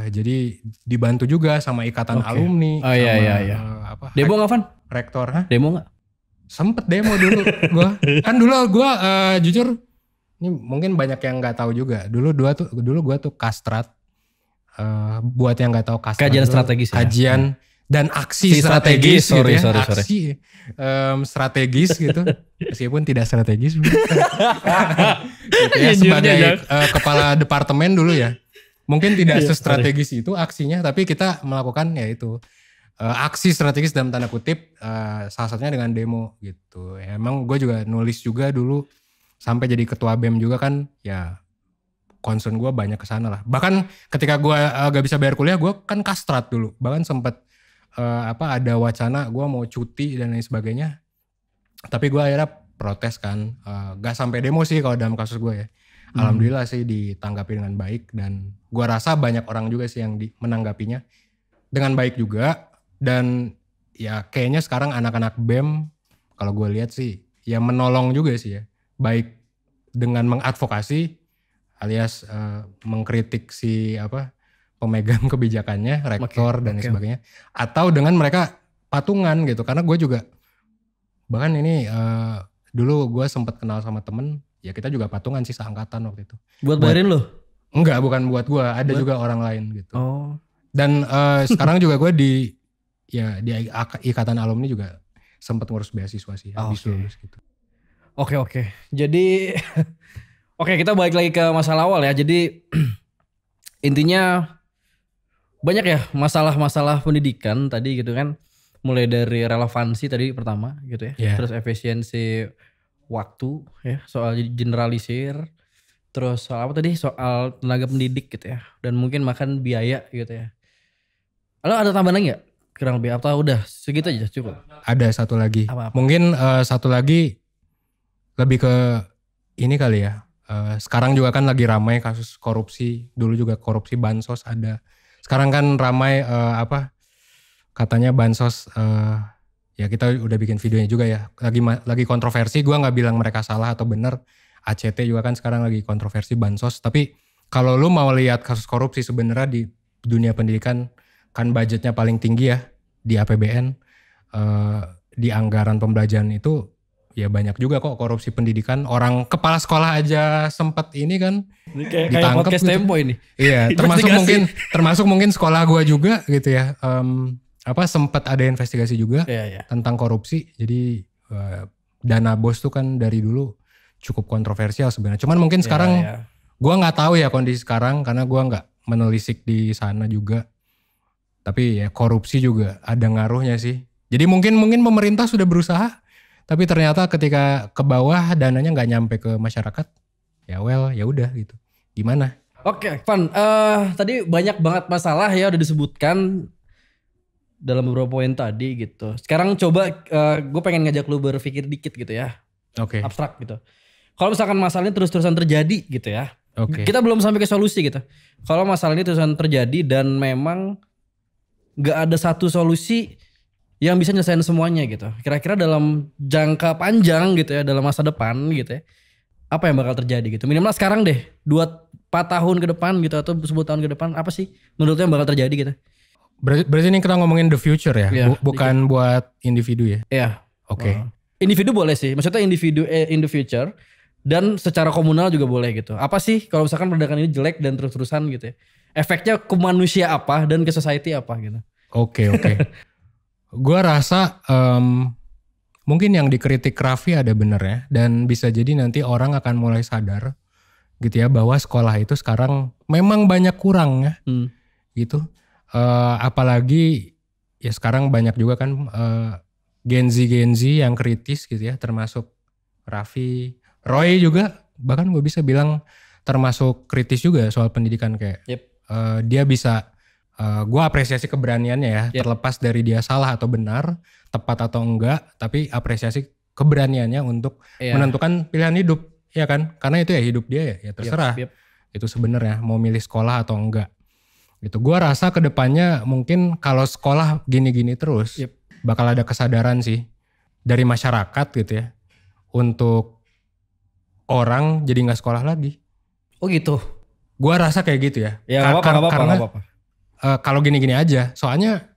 S2: Jadi dibantu juga sama ikatan alumni.
S1: Oh iya,
S2: sama,
S1: iya. Demo gak Van?
S2: Rektor. Hah?
S1: Demo gak?
S2: Sempet demo dulu gue. Kan dulu gue jujur, ini mungkin banyak yang gak tahu juga. Dulu gue tuh kastrat. Buat yang gak tahu kastrat.
S1: Kajian strategis ya?
S2: Kajian dan aksi strategis gitu ya.
S1: Sorry.
S2: Aksi strategis gitu. Meskipun tidak strategis. Gitu ya, sebagai kepala departemen dulu ya. Mungkin tidak sestrategis itu aksinya. Tapi kita melakukan ya itu. Aksi strategis dalam tanda kutip. Salah satunya dengan demo gitu. Ya, emang gue juga nulis juga dulu. Sampai jadi ketua BEM juga kan. Ya concern gue banyak kesana lah. Bahkan ketika gue gak bisa bayar kuliah. Gue kan kastrat dulu. Bahkan sempet ada wacana gue mau cuti dan lain sebagainya. Tapi gue akhirnya protes kan. Gak sampai demo sih kalau dalam kasus gue ya. Alhamdulillah sih ditanggapi dengan baik. Dan gue rasa banyak orang juga sih yang menanggapinya dengan baik juga. Dan ya kayaknya sekarang anak-anak BEM kalau gue lihat sih ya menolong juga sih ya. Baik dengan mengadvokasi alias mengkritik si pemegang kebijakannya, rektor dan sebagainya. Atau dengan mereka patungan gitu. Karena gue juga, bahkan ini dulu gue sempat kenal sama temen, ya kita juga patungan sih seangkatan waktu itu.
S1: Buat bayarin lo?
S2: Enggak, bukan buat gue. Ada juga orang lain gitu.
S1: Oh.
S2: Dan sekarang juga gue di ikatan alumni juga sempat ngurus beasiswa sih. Habis lulus gitu.
S1: Oke. Jadi, kita balik lagi ke masalah awal ya. Jadi, intinya banyak ya masalah-masalah pendidikan tadi gitu kan. Mulai dari relevansi tadi pertama gitu ya. Terus efisiensi waktu ya. Soal generalisir. Terus soal apa tadi? Soal tenaga pendidik gitu ya. Dan mungkin makan biaya gitu ya. Lalu ada tambahan lagi gak? Kurang lebih atau udah segitu aja cukup?
S2: Ada satu lagi.
S1: Apa-apa?
S2: Mungkin satu lagi lebih ke ini kali ya. Sekarang juga kan lagi ramai kasus korupsi. Dulu juga korupsi bansos ada. Sekarang kan ramai katanya bansos ya kita udah bikin videonya juga ya. Lagi kontroversi. Gua nggak bilang mereka salah atau benar. ACT juga kan sekarang lagi kontroversi bansos. Tapi kalau lu mau lihat kasus korupsi sebenarnya di dunia pendidikan kan budgetnya paling tinggi ya di APBN. Di anggaran pembelajaran itu ya banyak juga kok korupsi pendidikan. Orang kepala sekolah aja sempat ini kan
S1: kayak podcast gitu. Tempo ini.
S2: Iya, termasuk mungkin sekolah gua juga gitu ya. Sempat ada investigasi juga tentang korupsi. Jadi dana bos tuh kan dari dulu cukup kontroversial sebenarnya. Cuman mungkin sekarang gua nggak tahu ya kondisi sekarang karena gua nggak menelisik di sana juga. Tapi ya korupsi juga ada ngaruhnya sih. Jadi mungkin pemerintah sudah berusaha. Tapi ternyata ketika ke bawah dananya nggak nyampe ke masyarakat, ya udah gitu. Gimana?
S1: Oke, Van. Tadi banyak banget masalah ya udah disebutkan dalam beberapa poin tadi gitu. Sekarang coba gue pengen ngajak lu berpikir dikit gitu ya.
S2: Oke.
S1: Abstrak gitu. Kalau misalkan masalah ini terus-terusan terjadi gitu ya.
S2: Oke.
S1: Kita belum sampai ke solusi gitu. Kalau masalah ini terus-terusan terjadi dan memang nggak ada satu solusi yang bisa nyelesain semuanya gitu. Kira-kira dalam jangka panjang gitu ya, dalam masa depan gitu ya. Apa yang bakal terjadi gitu. Minimal sekarang deh, 2-4 tahun ke depan gitu atau 10 tahun ke depan. Apa sih menurut lo yang bakal terjadi gitu?
S2: Berarti ini kita ngomongin the future ya? Bukan buat individu ya?
S1: Iya.
S2: Oke.
S1: Individu boleh sih. Maksudnya individu in the future. Dan secara komunal juga boleh gitu. Apa sih kalau misalkan pendidikan ini jelek dan terus-terusan gitu ya. Efeknya ke manusia apa dan ke society apa gitu.
S2: Oke. Gue rasa mungkin yang dikritik Raffi ada benernya dan bisa jadi nanti orang akan mulai sadar gitu ya bahwa sekolah itu sekarang memang banyak kurang ya gitu. Apalagi ya sekarang banyak juga kan Gen Z yang kritis gitu ya termasuk Raffi, Roy juga bahkan gue bisa bilang termasuk kritis juga soal pendidikan kayak dia bisa gue apresiasi keberaniannya ya, terlepas dari dia salah atau benar, tepat atau enggak, tapi apresiasi keberaniannya untuk menentukan pilihan hidup, ya kan? Karena itu ya hidup dia ya terserah. Itu sebenarnya mau milih sekolah atau enggak. Gitu. Gue rasa kedepannya mungkin kalau sekolah gini-gini terus, bakal ada kesadaran sih dari masyarakat gitu ya, untuk orang jadi nggak sekolah lagi.
S1: Oh gitu.
S2: Gue rasa kayak gitu ya.
S1: Karena
S2: kalau gini-gini aja, soalnya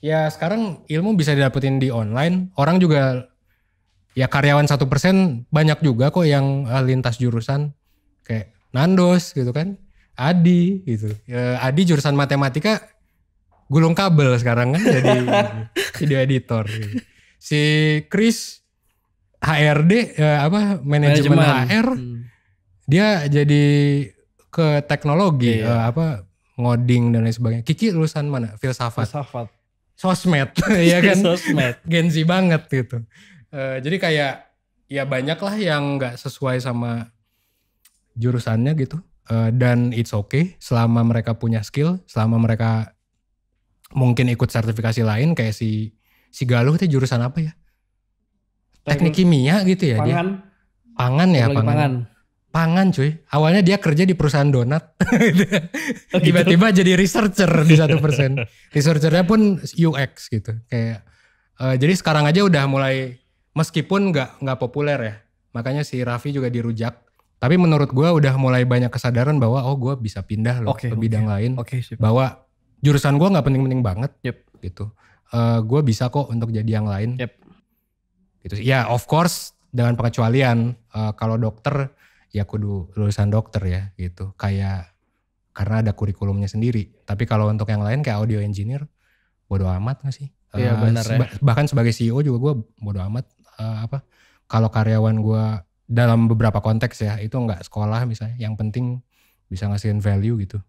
S2: ya sekarang ilmu bisa didapetin di online. Orang juga ya karyawan 1% banyak juga kok yang lintas jurusan kayak Nandos gitu kan, Adi gitu. Ya, Adi jurusan matematika gulung kabel sekarang kan jadi video editor. Gitu. Si Chris HRD manajemen HR dia jadi ke teknologi ngoding dan lain sebagainya. Kiki lulusan mana? Filsafat. Sosmed ya kan. Sosmed. Gen Z banget gitu. Jadi kayak ya banyak lah yang gak sesuai sama jurusannya gitu. Dan it's okay selama mereka punya skill, selama mereka mungkin ikut sertifikasi lain kayak si Galuh itu jurusan apa ya? Teknik kimia gitu ya. Pangan. Pangan cuy. Awalnya dia kerja di perusahaan donat. Tiba-tiba jadi researcher di 1%. Researchernya pun UX gitu. Kayak jadi sekarang aja udah mulai meskipun nggak populer ya. Makanya si Raffi juga dirujak. Tapi menurut gue udah mulai banyak kesadaran bahwa gue bisa pindah loh ke bidang lain. Bahwa jurusan gue nggak penting-penting banget gitu. Gue bisa kok untuk jadi yang lain. Gitu. Ya of course dengan pengecualian kalau dokter ya kudu lulusan dokter ya gitu. Kayak karena ada kurikulumnya sendiri. Tapi kalau untuk yang lain kayak audio engineer bodo amat gak sih?
S1: Iya benar ya.
S2: Bahkan sebagai CEO juga gue bodo amat. Kalau karyawan gue dalam beberapa konteks ya itu gak sekolah misalnya. Yang penting bisa ngasihin value gitu.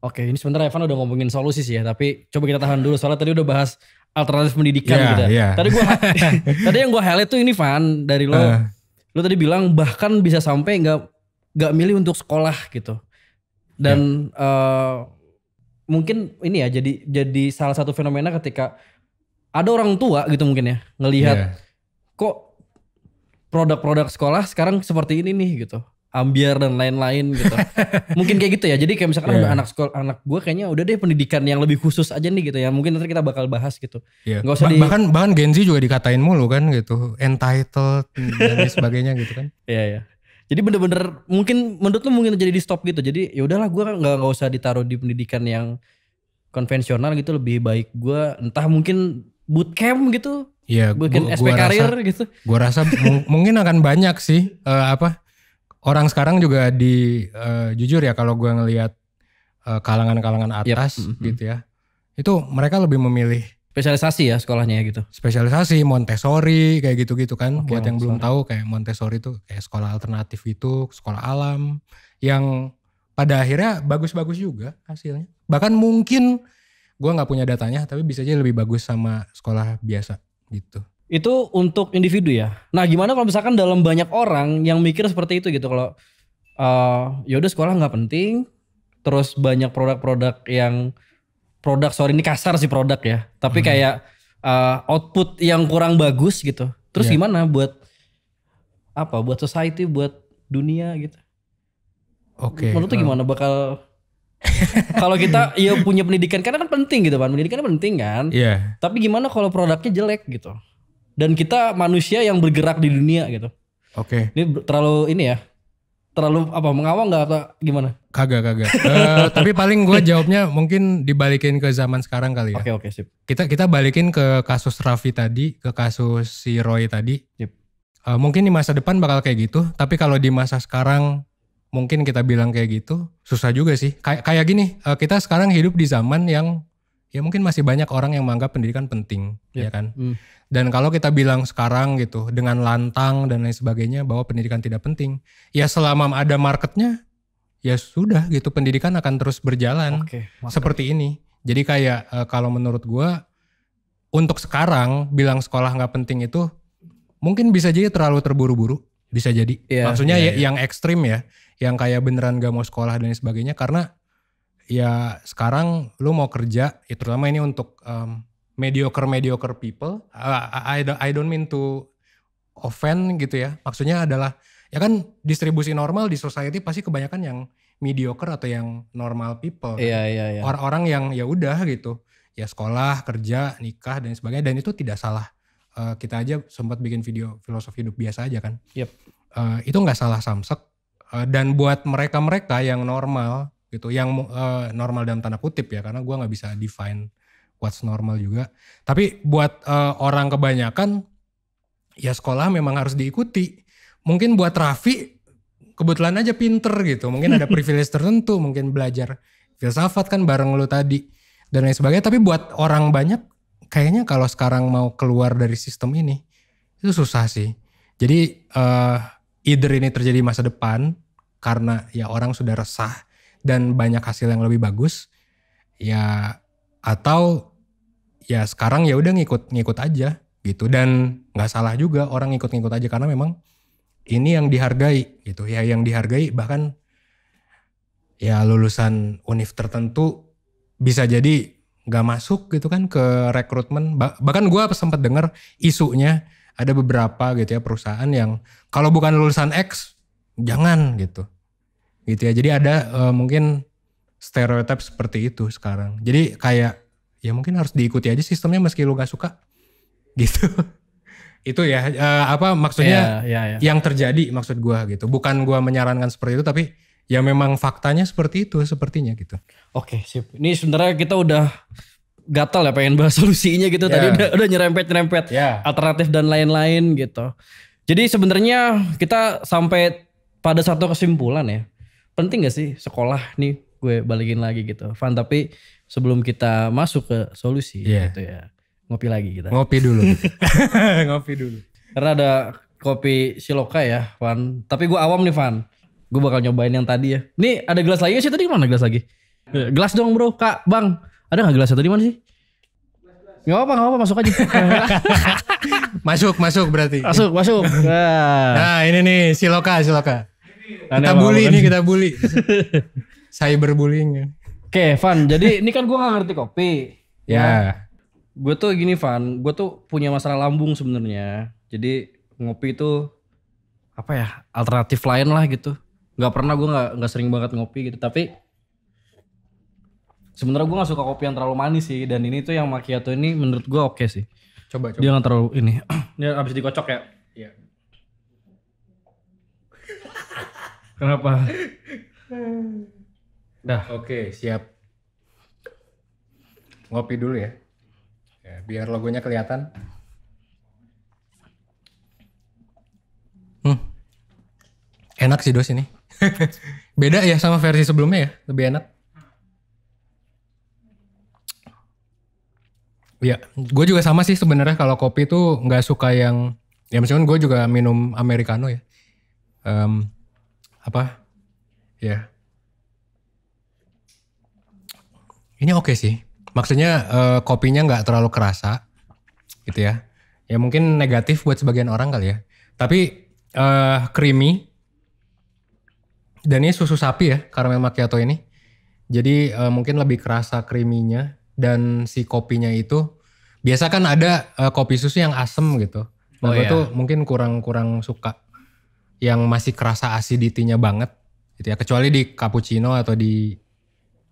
S1: Oke, ini sebentar Evan udah ngomongin solusi sih ya, tapi coba kita tahan dulu soalnya tadi udah bahas alternatif pendidikan gitu. Tadi yang gue highlight tuh ini Van dari lo. Lo tadi bilang bahkan bisa sampai nggak milih untuk sekolah gitu. Dan mungkin ini ya jadi salah satu fenomena ketika ada orang tua gitu mungkin ya ngelihat kok produk-produk sekolah sekarang seperti ini nih gitu. Ambiar dan lain-lain gitu. Mungkin kayak gitu ya. Jadi kayak misalkan anak gue kayaknya udah deh pendidikan yang lebih khusus aja nih gitu ya. Mungkin nanti kita bakal bahas gitu.
S2: Gak usah bahkan Gen Z juga dikatain mulu kan gitu. Entitled dan sebagainya gitu kan.
S1: Iya. Jadi bener-bener mungkin menurut lu mungkin jadi di stop gitu. Jadi ya udahlah gue nggak usah ditaruh di pendidikan yang konvensional gitu. Lebih baik gue entah mungkin bootcamp gitu.
S2: Iya.
S1: Bikin SP karir gitu.
S2: Gue rasa mungkin akan banyak sih orang sekarang juga jujur ya kalau gue ngelihat kalangan-kalangan atas gitu ya. Itu mereka lebih memilih
S1: spesialisasi ya sekolahnya ya gitu.
S2: Spesialisasi Montessori kayak gitu-gitu kan. Buat yang belum tahu kayak Montessori itu kayak sekolah alternatif itu, sekolah alam yang pada akhirnya bagus-bagus juga hasilnya. Bahkan mungkin gue nggak punya datanya tapi bisa aja lebih bagus sama sekolah biasa gitu.
S1: Itu untuk individu ya. Nah gimana kalau misalkan dalam banyak orang yang mikir seperti itu gitu. Kalau yaudah sekolah gak penting. Terus banyak produk-produk yang ini kasar sih produk ya. Tapi kayak output yang kurang bagus gitu. Terus gimana buat society, buat dunia gitu.
S2: Oke.
S1: Menurut tuh gimana bakal kalau kita ya punya pendidikan. Karena kan penting gitu kan. Pendidikan penting kan.
S2: Iya.
S1: Tapi gimana kalau produknya jelek gitu. Dan kita manusia yang bergerak di dunia gitu.
S2: Oke.
S1: Ini terlalu mengawang gak atau gimana?
S2: Kagak. Tapi paling gue jawabnya mungkin dibalikin ke zaman sekarang kali ya.
S1: Oke, sip.
S2: Kita balikin ke kasus Raffi tadi, ke kasus si Roy tadi.
S1: Yep.
S2: Mungkin di masa depan bakal kayak gitu. Tapi kalau di masa sekarang mungkin kita bilang kayak gitu, susah juga sih. Kayak gini, kita sekarang hidup di zaman yang ya mungkin masih banyak orang yang menganggap pendidikan penting, ya kan? Dan kalau kita bilang sekarang gitu dengan lantang dan lain sebagainya bahwa pendidikan tidak penting, ya selama ada marketnya, ya sudah gitu pendidikan akan terus berjalan seperti ini. Jadi kayak kalau menurut gua untuk sekarang bilang sekolah nggak penting itu mungkin bisa jadi terlalu terburu-buru Bisa jadi.
S1: Iya,
S2: Maksudnya
S1: iya, iya.
S2: yang ekstrim ya. Yang kayak beneran gak mau sekolah dan sebagainya. Karena ya sekarang lu mau kerja. Ya terutama ini untuk mediocre people. I don't mean to offend gitu ya. Maksudnya adalah ya kan distribusi normal di society pasti kebanyakan yang mediocre atau yang normal people kan.
S1: Iya, iya, iya.
S2: Orang-orang yang ya udah gitu. Ya sekolah, kerja, nikah dan sebagainya. Dan itu tidak salah. Kita aja sempat bikin video filosofi hidup biasa aja kan.
S1: Yep.
S2: Itu nggak salah samsek. Dan buat mereka-mereka yang normal gitu, yang normal dalam tanda kutip ya, karena gue nggak bisa define what's normal juga. Tapi buat orang kebanyakan, ya sekolah memang harus diikuti. Mungkin buat Raffi kebetulan aja pinter gitu, mungkin ada privilege tertentu, mungkin belajar filsafat kan bareng lu tadi dan lain sebagainya. Tapi buat orang banyak, kayaknya kalau sekarang mau keluar dari sistem ini itu susah sih. Jadi either ini terjadi masa depan karena ya orang sudah resah dan banyak hasil yang lebih bagus, ya atau ya sekarang ya udah ngikut aja gitu. Dan nggak salah juga orang ngikut aja karena memang ini yang dihargai gitu ya, yang dihargai bahkan ya lulusan univ tertentu bisa jadi nggak masuk gitu kan ke rekrutmen. Bahkan gue sempat dengar isunya ada beberapa gitu ya perusahaan yang kalau bukan lulusan X jangan gitu ya. Jadi ada mungkin stereotip seperti itu sekarang. Jadi kayak ya mungkin harus diikuti aja sistemnya meski lu gak suka gitu. Itu ya apa maksudnya yang terjadi maksud gue gitu. Bukan gue menyarankan seperti itu tapi ya memang faktanya seperti itu sepertinya gitu.
S1: Oke, sip. Ini sebenarnya kita udah gatal ya pengen bahas solusinya gitu. Tadi udah nyerempet alternatif dan lain-lain gitu. Jadi sebenarnya kita sampai pada satu kesimpulan ya. Penting gak sih sekolah nih, gue balikin lagi gitu. Van, tapi sebelum kita masuk ke solusi gitu ya. Ngopi lagi kita.
S2: Ngopi dulu. Ngopi dulu.
S1: Karena ada kopi Siloka ya, Van. Tapi gue awam nih, Van. Gue bakal nyobain yang tadi ya. Nih ada gelas lagi sih, tadi mana gelas lagi? Gelas dong bro, Kak, Bang. Ada gak gelasnya tadi mana sih? Gak apa-apa, masuk aja.
S2: Masuk berarti.
S1: Masuk.
S2: Nah ini nih Siloka. Kita bully. Cyberbullying.
S1: Oke, Van. Jadi ini kan gue gak ngerti kopi.
S2: Ya.
S1: Gue tuh gini, Van. Gue tuh punya masalah lambung sebenarnya. Jadi ngopi itu apa ya? Alternatif lain lah gitu. Gak pernah, gue gak sering banget ngopi gitu. Tapi sebenarnya gue gak suka kopi yang terlalu manis sih. Dan ini tuh yang macchiato ini menurut gue oke sih.
S2: Coba.
S1: Dia gak terlalu ini. Dia abis dikocok ya?
S2: Iya.
S1: Kenapa? Dah.
S2: Oke, siap. Ngopi dulu ya. Biar logonya kelihatan. Enak sih dos ini. Beda ya sama versi sebelumnya ya, lebih enak. Ya, gue juga sama sih sebenarnya kalau kopi tuh nggak suka yang, ya meskipun gue juga minum americano ya. Ya. Ini oke sih. Maksudnya kopinya nggak terlalu kerasa, gitu ya. Ya mungkin negatif buat sebagian orang kali ya. Tapi creamy. Dan ini susu sapi ya, caramel macchiato ini. Jadi mungkin lebih kerasa creamy-nya. Dan si kopinya itu, biasa kan ada kopi susu yang asem gitu. Nah gue tuh mungkin kurang suka. Yang masih kerasa acidity-nya banget. Gitu ya. Kecuali di cappuccino atau di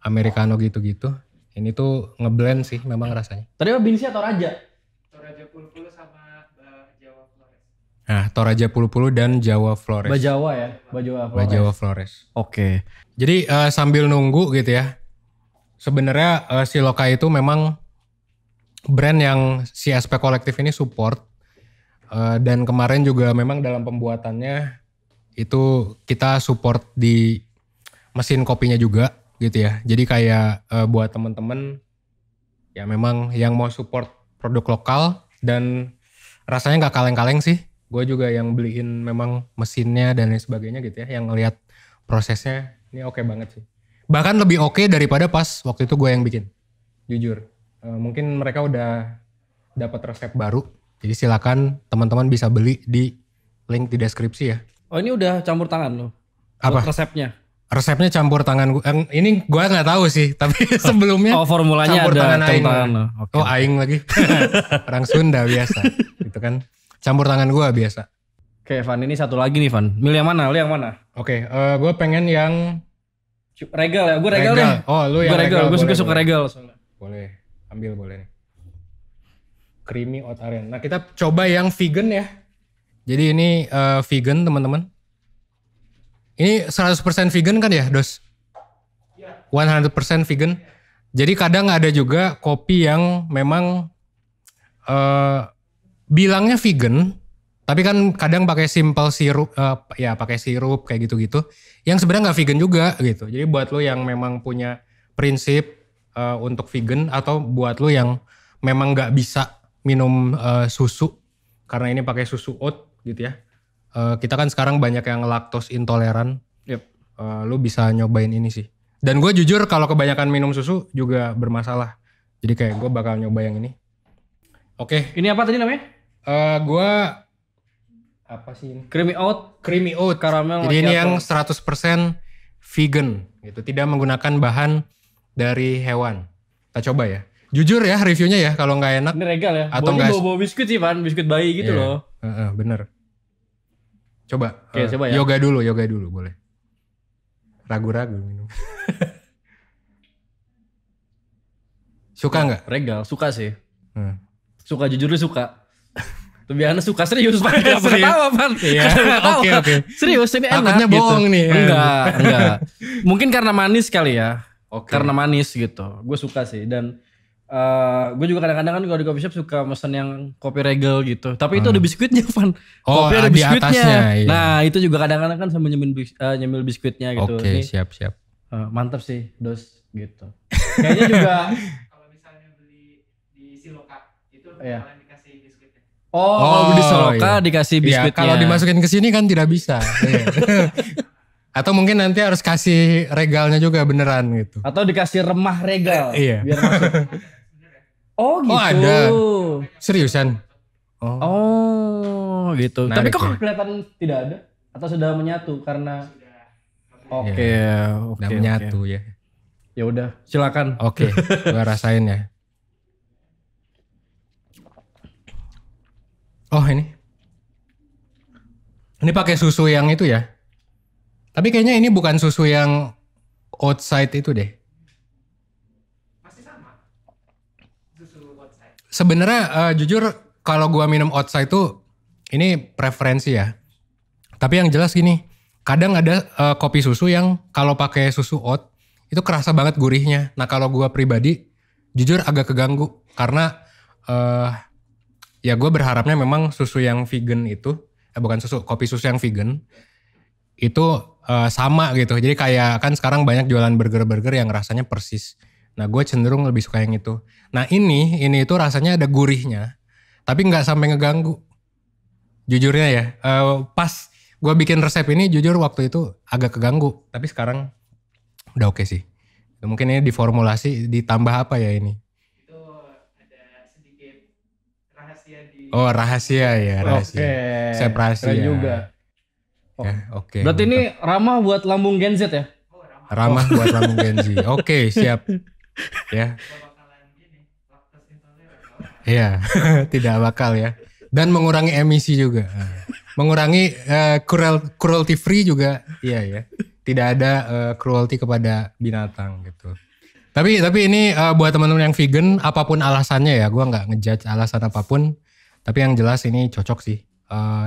S2: americano gitu-gitu. Ini tuh ngeblend sih memang rasanya.
S1: Tadi apa Binsi atau Raja?
S3: Toraja Pulu-Pulu sama Jawa Flores.
S2: Nah, Toraja Pulu-Pulu dan Jawa Flores.
S1: Bajawa ya?
S2: Bajawa Flores.
S1: Oke.
S2: Jadi sambil nunggu gitu ya. Sebenarnya Siloka itu memang brand yang si SP Kolektif ini support. Dan kemarin juga memang dalam pembuatannya itu kita support di mesin kopinya juga. Gitu ya. Jadi kayak buat temen-temen ya memang yang mau support produk lokal dan rasanya nggak kaleng-kaleng sih. Gue juga yang beliin memang mesinnya dan lain sebagainya gitu ya. Yang ngeliat prosesnya ini oke banget sih. Bahkan lebih oke daripada pas waktu itu gue yang bikin. Jujur. Mungkin mereka udah dapat resep baru. Jadi silakan teman-teman bisa beli di link di deskripsi ya.
S1: Oh ini udah campur tangan lo?
S2: Apa?
S1: Resepnya?
S2: Resepnya campur tangan gue. Ini gue nggak tahu sih, tapi sebelumnya
S1: Oh formulanya
S2: campur
S1: ada
S2: tangan
S1: campur
S2: aing.
S1: tangan lo. Oke.
S2: Oh aing lagi. Orang Sunda biasa. Gitu kan. Campur tangan gue biasa.
S1: Oke Van, ini satu lagi nih Van. Milih yang mana? Lu yang mana?
S2: Oke, gue pengen yang
S1: Regal ya? Gue regal deh.
S2: Oh lu yang
S1: Gue regal, gue
S2: boleh,
S1: suka
S2: boleh.
S1: regal soalnya.
S2: Boleh, ambil boleh nih. Creamy oat aren. Nah kita coba yang vegan ya. Jadi ini vegan teman-teman. Ini 100% vegan kan ya Dos? 100% vegan. Jadi kadang ada juga kopi yang memang bilangnya vegan, tapi kan kadang pakai simple sirup, ya pakai sirup kayak gitu-gitu. Yang sebenarnya nggak vegan juga gitu. Jadi buat lo yang memang punya prinsip untuk vegan atau buat lo yang memang nggak bisa minum susu karena ini pakai susu oat gitu ya. Kita kan sekarang banyak yang laktos intoleran.
S1: Yep.
S2: Lo bisa nyobain ini sih. Dan gue jujur kalau kebanyakan minum susu juga bermasalah. Jadi kayak gue bakal nyoba yang ini. Oke.
S1: Ini apa tadi namanya?
S2: Gue apa sih ini?
S1: Creamy oat.
S2: Creamy oat.
S1: Caramel
S2: Jadi ini yang
S1: macchiato.
S2: 100% vegan gitu. Tidak menggunakan bahan dari hewan. Kita coba ya. Jujur ya reviewnya ya kalau nggak enak.
S1: Ini regal ya?
S2: Atau
S1: Baunya
S2: enggak-
S1: bawa biskuit sih Van, biskuit bayi gitu
S2: Iya.
S1: loh.
S2: Bener. Coba.
S1: Oke, coba ya.
S2: Yoga dulu boleh. Ragu-ragu minum. Suka nggak?
S1: Regal, suka sih.
S2: Hmm.
S1: Suka jujur suka. Lebih aneh suka serius Van. Gak pernah
S2: Serius?
S1: tawa Van.
S2: Iya.
S1: Gak tawa.
S2: Oke.
S1: Serius ini enak
S2: Takutnya
S1: gitu.
S2: bohong nih.
S1: Enggak. Mungkin karena manis kali ya.
S2: Oke.
S1: Karena manis gitu. Gue suka sih. Dan gue juga kadang-kadang kan kalau di coffee shop suka mesen yang kopi regal gitu. Tapi itu ada biskuitnya Van.
S2: Oh,
S1: Kopi ada
S2: di
S1: biskuitnya.
S2: atasnya, iya.
S1: Nah itu juga kadang-kadang kan sambil nyemil biskuitnya gitu.
S2: Oke,
S1: Ini,
S2: siap.
S1: mantap sih Dos gitu. Kayaknya juga.
S3: Kalau misalnya beli di Siloka itu
S1: Iya.
S3: bakalan dikasih biskuitnya.
S1: Oh, kalau beli Soloka
S2: iya.
S1: dikasih
S2: Iya,
S1: biskuitnya.
S2: kalau dimasukin ke sini kan tidak bisa. Iya. Atau mungkin nanti harus kasih regalnya juga beneran gitu.
S1: Atau dikasih remah regal.
S2: Iya.
S1: Biar masuk. Oh gitu.
S2: Oh, ada. Seriusan?
S1: Oh gitu.
S2: Menarik
S1: Tapi kok
S2: ya.
S1: kelihatan tidak ada? Atau sudah menyatu karena? Oke,
S2: Udah
S1: oke,
S2: menyatu
S1: oke.
S2: ya.
S1: Ya udah, silakan.
S2: Oke, gua rasain ya. Oh ini. Ini pakai susu yang itu ya. Tapi kayaknya ini bukan susu yang outside itu deh.
S3: Masih sama. Susu outside.
S2: Sebenarnya jujur kalau gua minum outside tuh ini preferensi ya. Tapi yang jelas gini, kadang ada kopi susu yang kalau pakai susu oat itu kerasa banget gurihnya. Nah kalau gua pribadi jujur agak keganggu karena ya gue berharapnya memang susu yang vegan itu, bukan susu, kopi susu yang vegan itu sama gitu. Jadi kayak kan sekarang banyak jualan burger-burger yang rasanya persis. Nah gue cenderung lebih suka yang itu. Nah ini itu rasanya ada gurihnya, tapi nggak sampai ngeganggu. Jujurnya ya, pas gue bikin resep ini jujur waktu itu agak keganggu. Tapi sekarang udah oke sih. Mungkin ini diformulasi, ditambah apa ya ini?
S3: Itu ada sedikit rahasia di.
S2: Oh rahasia ya, rahasia.
S1: Oke.
S2: Resep rahasia.
S1: Keren juga.
S2: Ya, oke.
S1: Berarti ini ramah buat lambung Gen Z ya?
S3: Oh, ramah.
S2: ramah buat lambung Gen Z. Oke, siap. Ya,
S3: Gak bakalan gini. Laktos intoleran.
S2: iya, tidak bakal ya. Dan mengurangi emisi juga. Mengurangi cruelty free juga. Iya ya. Tidak ada cruelty kepada binatang gitu. Tapi ini buat teman-teman yang vegan, apapun alasannya ya, gue nggak ngejudge alasan apapun. Tapi yang jelas ini cocok sih.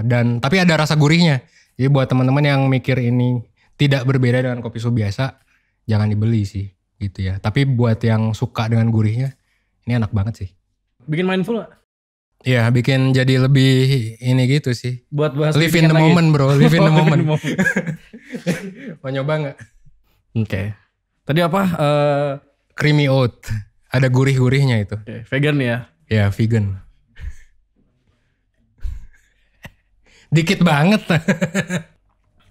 S2: Dan tapi ada rasa gurihnya. Jadi buat teman-teman yang mikir ini tidak berbeda dengan kopi susu biasa, jangan dibeli sih gitu ya. Tapi buat yang suka dengan gurihnya, ini enak banget sih.
S1: Bikin mindful gak?
S2: Iya, bikin jadi lebih ini gitu sih.
S1: Buat bahas
S2: Live in the
S1: bikingan lagi.
S2: moment bro, live in the
S1: Oh,
S2: moment. Mau nyoba nggak?
S1: Oke. Tadi apa?
S2: Creamy oat, ada gurih-gurihnya itu.
S1: Oke, vegan ya.
S2: Ya vegan. Dikit banget.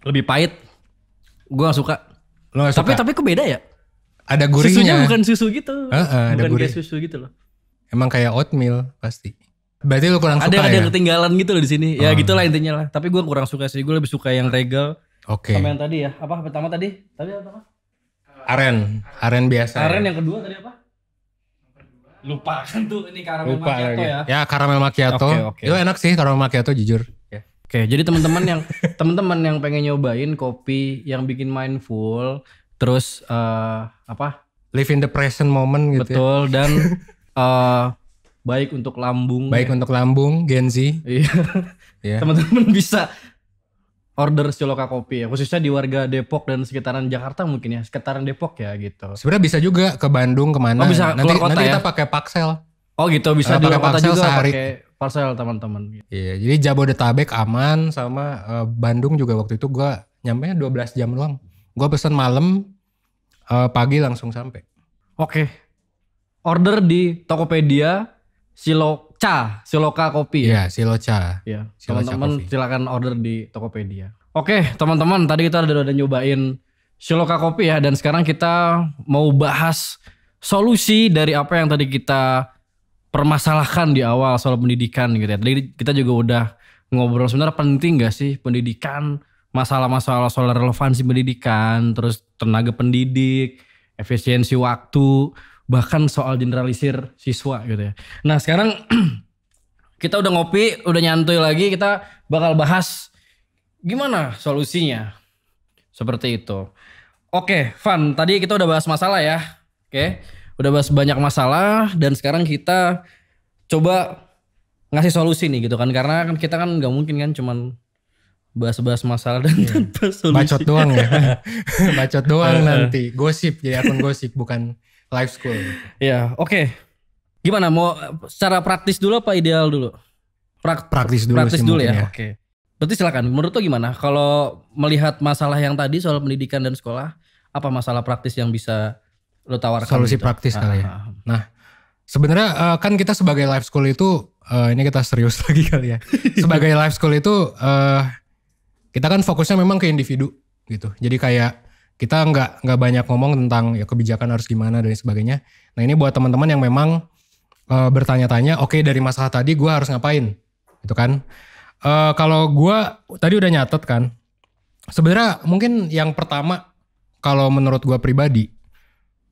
S1: Lebih pahit. Gue gak suka.
S2: Lo nggak suka?
S1: Tapi kok beda ya?
S2: Ada
S1: Susunya
S2: gurihnya.
S1: bukan susu gitu.
S2: ada
S1: Bukan
S2: gurih.
S1: kayak susu gitu loh.
S2: Emang kayak oatmeal pasti. Berarti lu kurang suka
S1: Ada
S2: ya?
S1: yang ketinggalan gitu loh di sini. Ya gitulah intinya lah. Tapi gue kurang suka sih. Gue lebih suka yang regal
S2: Oke.
S1: sama yang tadi ya. Apa pertama tadi? Tadi apa?
S2: Aren biasa.
S1: Aren
S2: ya.
S1: yang kedua tadi apa? Lupa kan tuh ini karamel
S2: Lupa
S1: macchiato
S2: lagi.
S1: ya.
S2: Ya karamel macchiato.
S1: Oke.
S2: Itu enak sih karamel macchiato jujur. Ya.
S1: Oke, jadi teman-teman yang pengen nyobain kopi yang bikin mindful, terus apa?
S2: Live in the present moment gitu.
S1: Betul dan baik untuk lambung.
S2: Baik untuk lambung, Gen Z.
S1: Iya.
S2: Ya.
S1: Teman-teman bisa order Siloka Kopi ya, khususnya di warga Depok dan sekitaran Jakarta mungkin ya, sekitaran Depok ya gitu.
S2: Sebenarnya bisa juga ke Bandung kemana.
S1: Oh, bisa
S2: nanti
S1: keluar kota
S2: nanti
S1: ya?
S2: kita pakai Paksel.
S1: Oh gitu, bisa di
S2: Pakai
S1: luar kota
S2: parcel
S1: juga
S2: sehari.
S1: pakai parcel teman-teman.
S2: Iya, jadi Jabodetabek aman sama Bandung juga waktu itu gua nyampe 12 jam doang. Gua pesen malam, pagi langsung sampai.
S1: Oke. Order di Tokopedia Siloka Kopi ya.
S2: Iya, Siloca.
S1: Ya,
S2: Siloca
S1: teman-teman
S2: Coffee.
S1: silakan order di Tokopedia. Oke, teman-teman, tadi kita udah nyobain Siloka Kopi ya, dan sekarang kita mau bahas solusi dari apa yang tadi kita permasalahkan di awal soal pendidikan gitu ya. Tadi kita juga udah ngobrol sebenarnya penting gak sih pendidikan, masalah-masalah soal relevansi pendidikan, terus tenaga pendidik, efisiensi waktu, bahkan soal generalisir siswa gitu ya. Nah sekarang kita udah ngopi, udah nyantuy lagi, kita bakal bahas gimana solusinya. Seperti itu. Oke, Van, tadi kita udah bahas masalah ya. Oke, udah bahas banyak masalah dan sekarang kita coba ngasih solusi nih gitu kan. Karena kan kita kan gak mungkin kan cuman bahas-bahas masalah dan tanpa solusi.
S2: Bacot doang ya. Bacot doang nanti. Gosip, jadi akun gosip bukan live school.
S1: Ya, oke. Gimana mau secara praktis dulu apa ideal dulu?
S2: Praktis dulu
S1: Praktis
S2: sih
S1: dulu
S2: mungkin
S1: ya. Oke. Berarti silakan. Menurut lo gimana? Kalau melihat masalah yang tadi soal pendidikan dan sekolah, apa masalah praktis yang bisa lo tawarkan?
S2: Solusi
S1: gitu?
S2: praktis kali ya. Nah, sebenarnya kan kita sebagai live school itu ini kita serius lagi kali ya. Sebagai live school itu kita kan fokusnya memang ke individu gitu. Jadi kayak kita nggak banyak ngomong tentang ya kebijakan harus gimana dan sebagainya. Nah ini buat teman-teman yang memang bertanya-tanya, oke, dari masalah tadi gue harus ngapain, gitu kan? Kalau gue tadi udah nyatet kan, sebenarnya mungkin yang pertama kalau menurut gue pribadi,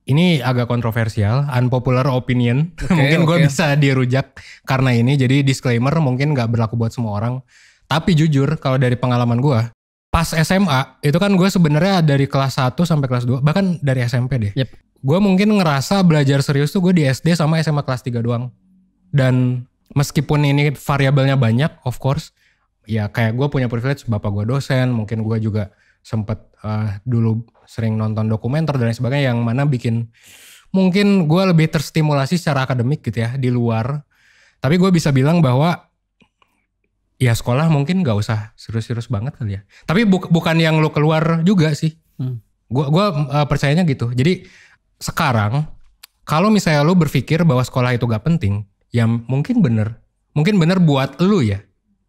S2: ini agak kontroversial, unpopular opinion, mungkin gue bisa dirujak karena ini. Jadi disclaimer mungkin nggak berlaku buat semua orang. Tapi jujur kalau dari pengalaman gue, pas SMA itu kan gue sebenarnya dari kelas 1 sampai kelas 2, bahkan dari SMP deh.
S1: Yep.
S2: Gue mungkin ngerasa belajar serius tuh gue di SD sama SMA kelas 3 doang. Dan meskipun ini variabelnya banyak, of course, ya kayak gue punya privilege, bapak gue dosen, mungkin gue juga sempet dulu sering nonton dokumenter dan lain sebagainya yang mana bikin mungkin gue lebih terstimulasi secara akademik gitu ya di luar. Tapi gue bisa bilang bahwa ya sekolah mungkin gak usah serius-serius banget kali ya. Tapi bukan yang lo keluar juga sih. Gue percayanya gitu. Jadi sekarang kalau misalnya lo berpikir bahwa sekolah itu gak penting, ya mungkin bener buat lo ya.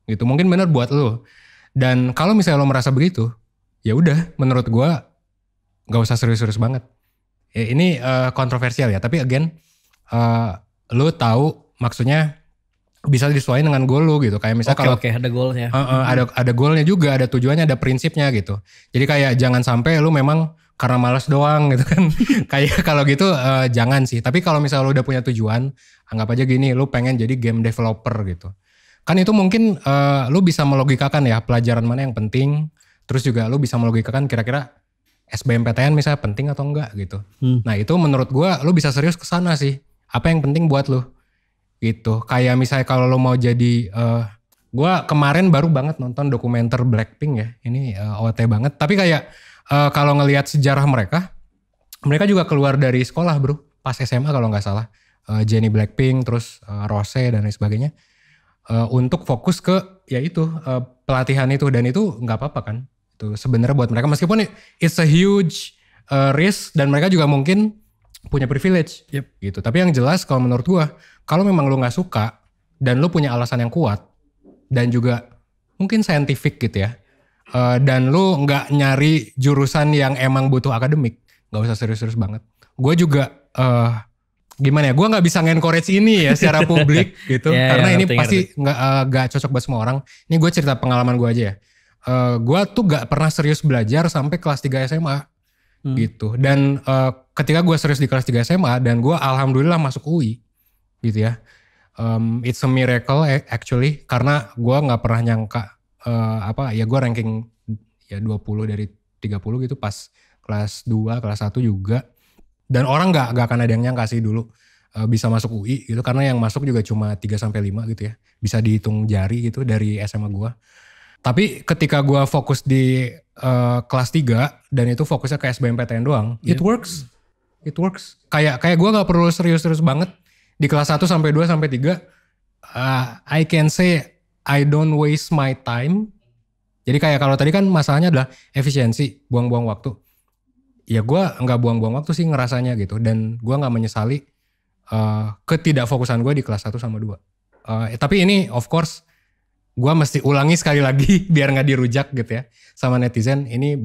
S2: Gitu, mungkin bener buat lo. Dan kalau misalnya lo merasa begitu, ya udah menurut gue gak usah serius-serius banget. Ya, ini kontroversial ya. Tapi again, lo tahu maksudnya bisa disesuaikan dengan goal lu gitu. Kayak misalnya kalau
S1: ada goalnya.
S2: ada goalnya juga, ada tujuannya, ada prinsipnya gitu. Jadi kayak jangan sampai lu memang karena malas doang gitu kan. Kayak kalau gitu jangan sih. Tapi kalau misalnya lu udah punya tujuan, anggap aja gini, lu pengen jadi game developer gitu. Kan itu mungkin lu bisa melogikakan ya pelajaran mana yang penting. Terus juga lu bisa melogikakan kira-kira SBMPTN misalnya penting atau enggak gitu. Nah itu menurut gua lu bisa serius ke sana sih. Apa yang penting buat lu? Gitu. Kayak misalnya kalau lo mau jadi, gue kemarin baru banget nonton dokumenter Blackpink ya. Ini OT banget. Tapi kayak kalau ngelihat sejarah mereka juga keluar dari sekolah bro. Pas SMA kalau nggak salah. Jennie Blackpink, terus Rose dan lain sebagainya. Untuk fokus ke ya itu pelatihan itu. Dan itu nggak apa-apa kan. Itu sebenarnya buat mereka. Meskipun it's a huge risk dan mereka juga mungkin punya privilege. Gitu. Tapi yang jelas kalau menurut gue, kalau memang lu gak suka dan lu punya alasan yang kuat dan juga mungkin saintifik gitu ya, dan lu gak nyari jurusan yang emang butuh akademik, gak usah serius-serius banget. Gue juga gimana ya, gue nggak bisa nge-encourage ini ya secara publik gitu,
S1: Ya,
S2: karena
S1: ya,
S2: ini
S1: ngerti,
S2: pasti nggak cocok buat semua orang. Ini gue cerita pengalaman gue aja ya. Gue tuh gak pernah serius belajar sampai kelas 3 SMA gitu. Dan ketika gue serius di kelas 3 SMA dan gue alhamdulillah masuk UI gitu ya. It's a miracle actually, karena gue gak pernah nyangka gue ranking ya 20 dari 30 gitu pas kelas 2, kelas 1 juga. Dan orang gak akan ada yang nyangka sih dulu bisa masuk UI gitu, karena yang masuk juga cuma 3-5 gitu ya. Bisa dihitung jari gitu dari SMA gue. Tapi ketika gue fokus di kelas 3 dan itu fokusnya ke SBMPTN doang, it works. Kayak gue gak perlu serius-serius banget di kelas 1 sampai 2 sampai 3. I can say I don't waste my time. Jadi kayak kalau tadi kan masalahnya adalah efisiensi, buang-buang waktu. Ya gue nggak buang-buang waktu sih ngerasanya gitu, dan gue nggak menyesali ketidakfokusan gue di kelas 1 sama 2. Tapi ini of course gue mesti ulangi sekali lagi biar nggak dirujak gitu ya sama netizen. Ini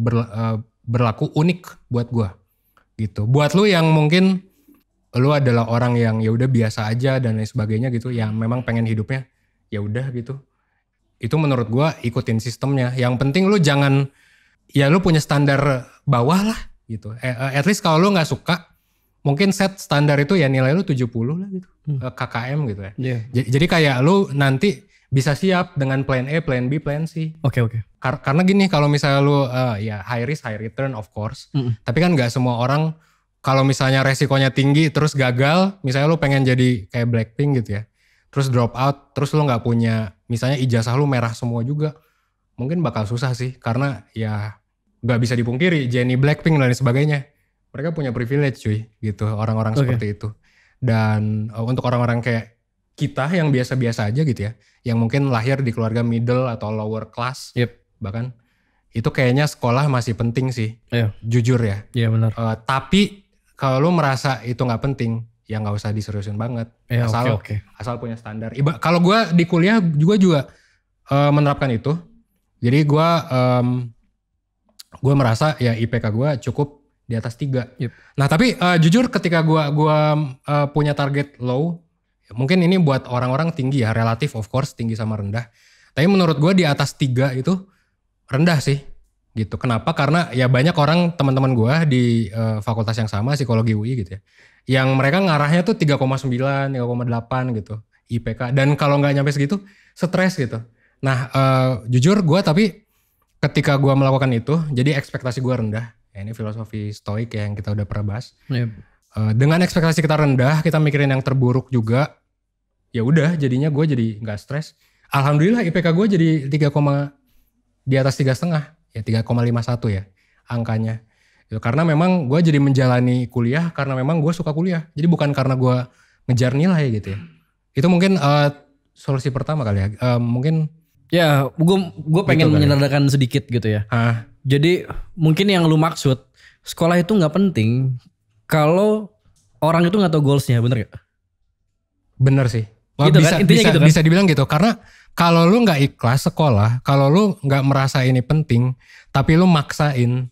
S2: berlaku unik buat gue gitu. Buat lu yang mungkin lu adalah orang yang ya udah biasa aja dan lain sebagainya gitu, yang memang pengen hidupnya ya udah gitu. Itu menurut gue ikutin sistemnya. Yang penting lu jangan, ya lu punya standar bawah lah gitu. At least kalau lu nggak suka, mungkin set standar itu ya nilai lu 70 lah gitu. KKM gitu ya.
S1: Yeah.
S2: Jadi kayak lu nanti bisa siap dengan plan A, plan B, plan C.
S1: Oke.
S2: Karena gini, kalau misalnya lu ya high risk, high return of course. Tapi kan gak semua orang, kalau misalnya resikonya tinggi terus gagal, misalnya lu pengen jadi kayak Blackpink gitu ya. Terus drop out, terus lu gak punya, misalnya ijazah lu merah semua juga. Mungkin bakal susah sih, karena ya gak bisa dipungkiri, Jennie Blackpink dan lain sebagainya. Mereka punya privilege cuy gitu, orang-orang seperti itu. Dan untuk orang-orang kayak kita yang biasa-biasa aja gitu ya, yang mungkin lahir di keluarga middle atau lower class, bahkan itu kayaknya sekolah masih penting sih, jujur ya.
S1: Iya benar.
S2: Tapi kalau lu merasa itu nggak penting, ya nggak usah diseriusin banget. Asal punya standar. Kalau gue di kuliah juga menerapkan itu. Jadi gue merasa ya IPK gue cukup di atas 3. Nah tapi jujur ketika gue punya target low, mungkin ini buat orang-orang tinggi ya, relatif of course, tinggi sama rendah. Tapi menurut gue di atas 3 itu rendah sih gitu. Kenapa? Karena ya banyak orang, teman-teman gue di fakultas yang sama, psikologi UI gitu ya, yang mereka ngarahnya tuh 3,9, 3,8 gitu IPK. Dan kalau gak nyampe segitu, stres gitu. Nah jujur gue tapi ketika gue melakukan itu, jadi ekspektasi gue rendah. Ya, ini filosofi stoik ya yang kita udah pernah bahas. Dengan ekspektasi kita rendah, kita mikirin yang terburuk juga, ya udah jadinya gue jadi nggak stres. Alhamdulillah IPK gue jadi 3, di atas 3,5 ya, 3,51 ya angkanya. Itu karena memang gue jadi menjalani kuliah karena memang gue suka kuliah. Jadi bukan karena gue ngejar nilai gitu ya. Itu mungkin solusi pertama kali ya. Mungkin
S1: ya gue pengen menyederhanakan sedikit gitu ya. Jadi mungkin yang lu maksud sekolah itu nggak penting kalau orang itu nggak tahu goalsnya, bener gak?
S2: Bener sih.
S1: Gitu kan? Intinya gitu kan?
S2: Bisa dibilang gitu. Karena kalau lu nggak ikhlas sekolah, kalau lu nggak merasa ini penting, tapi lu maksain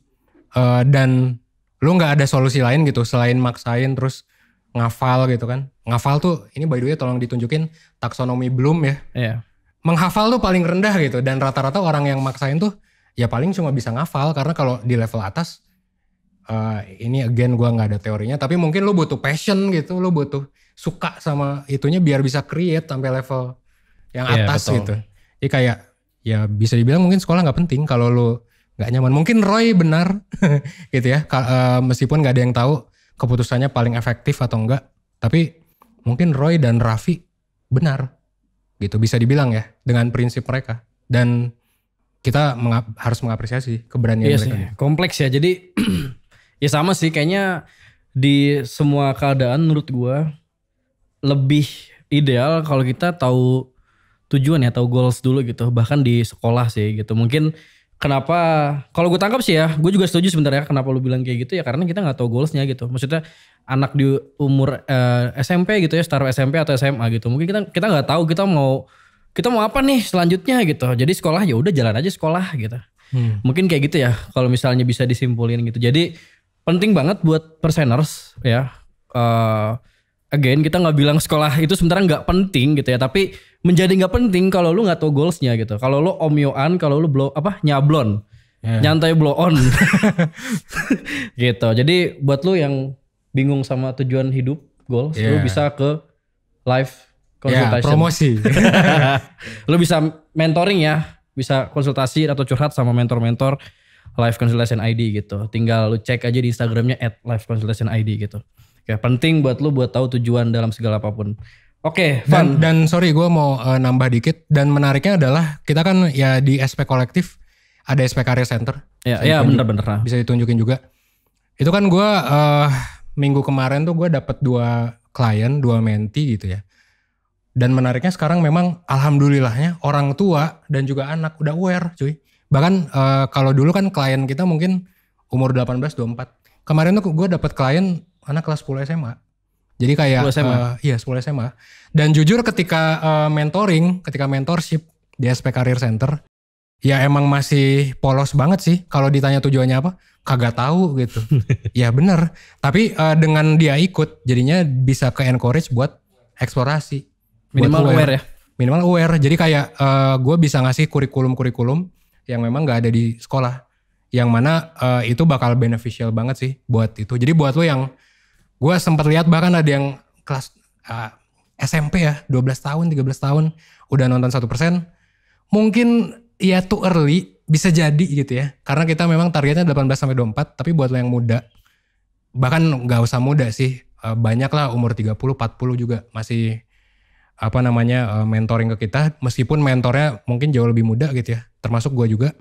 S2: dan lu nggak ada solusi lain gitu selain maksain terus ngafal gitu kan? Ngafal tuh ini by the way tolong ditunjukin taksonomi Bloom ya.
S1: Iya.
S2: Menghafal tuh paling rendah gitu, dan rata-rata orang yang maksain tuh ya paling cuma bisa ngafal, karena kalau di level atas ini again gue gak ada teorinya, tapi mungkin lu butuh passion gitu, lu butuh suka sama itunya biar bisa create sampai level yang atas gitu. Jadi kayak ya bisa dibilang mungkin sekolah gak penting kalau lu gak nyaman. Mungkin Roy benar gitu ya, meskipun gak ada yang tahu keputusannya paling efektif atau enggak, tapi mungkin Roy dan Raffi benar gitu, bisa dibilang ya dengan prinsip mereka. Dan kita harus mengapresiasi keberanian mereka.
S1: Sih, kompleks ya, jadi ya sama sih kayaknya di semua keadaan menurut gue lebih ideal kalau kita tahu tujuan ya, tahu goals dulu gitu, bahkan di sekolah sih gitu. Mungkin kenapa, kalau gue tangkap sih ya, gue juga setuju sebenarnya kenapa lu bilang kayak gitu ya, karena kita gak tahu goalsnya gitu. Maksudnya anak di umur SMP gitu ya, taruh SMP atau SMA gitu, mungkin kita gak tahu kita mau apa nih selanjutnya gitu. Jadi sekolah ya udah jalan aja sekolah gitu. Mungkin kayak gitu ya kalau misalnya bisa disimpulin gitu. Jadi penting banget buat perseners ya, again kita nggak bilang sekolah itu sebenarnya nggak penting gitu ya, tapi menjadi nggak penting kalau lu nggak tahu goalsnya gitu. Kalau lu omyoan, kalau lu nyablon, nyantai blow on, gitu. Jadi buat lu yang bingung sama tujuan hidup, goals, lu bisa ke live consultation.
S2: Promosi.
S1: Lu bisa mentoring ya, bisa konsultasi atau curhat sama mentor-mentor Live Consultation ID gitu. Tinggal lu cek aja di Instagramnya @liveconsultationid gitu. Oke, penting buat lu buat tahu tujuan dalam segala apapun. Oke, fun.
S2: Dan sorry gue mau nambah dikit. Dan menariknya adalah kita kan ya di SP Kolektif ada SP Career Center.
S1: Ya bener-bener.
S2: Bisa ditunjukin juga. Itu kan gue minggu kemarin tuh gue dapet 2 klien, 2 menti gitu ya. Dan menariknya sekarang memang alhamdulillahnya orang tua dan juga anak udah aware cuy. Bahkan kalau dulu kan klien kita mungkin umur 18-24. Kemarin tuh gue dapet klien anak kelas 10 SMA. Jadi kayak
S1: 10 SMA.
S2: Iya 10 SMA. Dan jujur ketika ketika mentorship di SP Career Center, ya emang masih polos banget sih. Kalau ditanya tujuannya apa, kagak tahu gitu. Ya bener. Tapi dengan dia ikut, jadinya bisa ke encourage buat eksplorasi.
S1: Minimal aware ya.
S2: Minimal aware. Jadi kayak gue bisa ngasih kurikulum yang memang gak ada di sekolah. Yang mana itu bakal beneficial banget sih buat itu. Jadi buat lo yang, gue sempat lihat bahkan ada yang kelas SMP ya, 12 tahun, 13 tahun, udah nonton 1%. Mungkin ya too early, bisa jadi gitu ya. Karena kita memang targetnya 18-24, tapi buat lo yang muda, bahkan gak usah muda sih, banyak lah umur 30, 40 juga masih mentoring ke kita. Meskipun mentornya mungkin jauh lebih muda gitu ya, termasuk gue juga.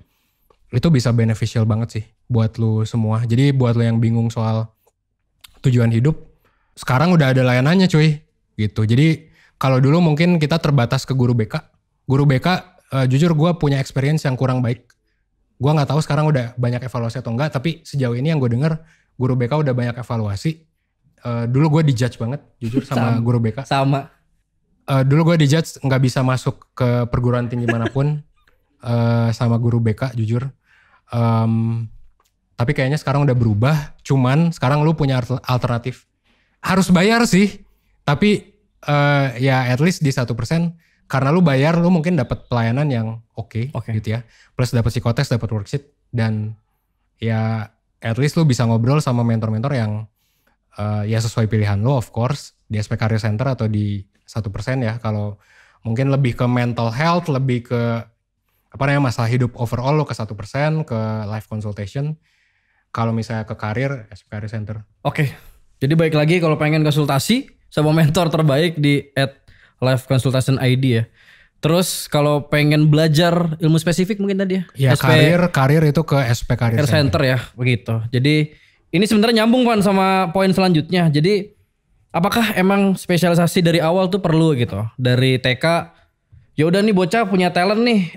S2: Itu bisa beneficial banget sih buat lo semua. Jadi buat lo yang bingung soal tujuan hidup, sekarang udah ada layanannya cuy gitu. Jadi kalau dulu mungkin kita terbatas ke guru BK. Guru BK jujur gue punya experience yang kurang baik. Gue gak tahu sekarang udah banyak evaluasi atau enggak, tapi sejauh ini yang gue denger guru BK udah banyak evaluasi. Dulu gue dijudge banget jujur sama guru BK.
S1: Sama.
S2: Dulu gue dijudge gak bisa masuk ke perguruan tinggi manapun sama guru BK jujur. Tapi kayaknya sekarang udah berubah. Cuman sekarang lu punya alternatif. Harus bayar sih. Tapi ya at least di 1%. Karena lu bayar, lu mungkin dapat pelayanan yang oke gitu ya. Plus dapat psikotes, dapat worksheet. Dan ya at least lu bisa ngobrol sama mentor-mentor yang ya sesuai pilihan lu of course. Di SP Career Center atau di 1% ya. Kalau mungkin lebih ke mental health, lebih ke masalah hidup overall lo ke 1%, ke life consultation. Kalau misalnya ke karir, SP Career Center.
S1: Oke. Jadi baik lagi kalau pengen konsultasi sama mentor terbaik di @liveconsultationid ya. Terus kalau pengen belajar ilmu spesifik mungkin tadi ya.
S2: Ya karir itu ke SP Career
S1: Center ya, begitu. Jadi ini sebenarnya nyambung kan sama poin selanjutnya. Jadi apakah emang spesialisasi dari awal tuh perlu gitu? Dari TK ya udah nih bocah punya talent nih,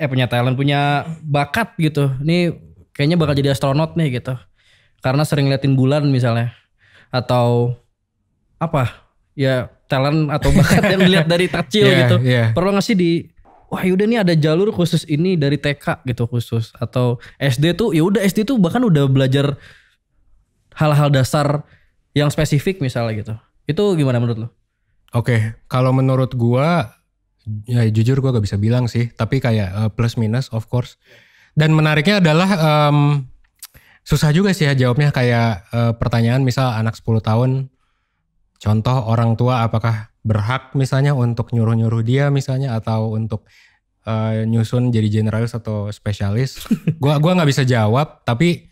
S1: punya bakat gitu. Nih kayaknya bakal jadi astronot nih gitu. Karena sering liatin bulan misalnya. Atau apa? Ya talent atau bakat yang dilihat dari kecil gitu. Perlu nggak sih wah yaudah nih ada jalur khusus ini dari TK gitu khusus. Atau SD tuh ya udah SD tuh bahkan udah belajar hal-hal dasar yang spesifik misalnya gitu. Itu gimana menurut lo?
S2: Oke, kalau menurut gua ya jujur gue gak bisa bilang sih, tapi kayak plus minus of course. Dan menariknya adalah susah juga sih ya jawabnya. Kayak pertanyaan misal anak 10 tahun, contoh orang tua apakah berhak misalnya untuk nyuruh-nyuruh dia misalnya, atau untuk nyusun jadi generalis atau spesialis. Gua gak bisa jawab, tapi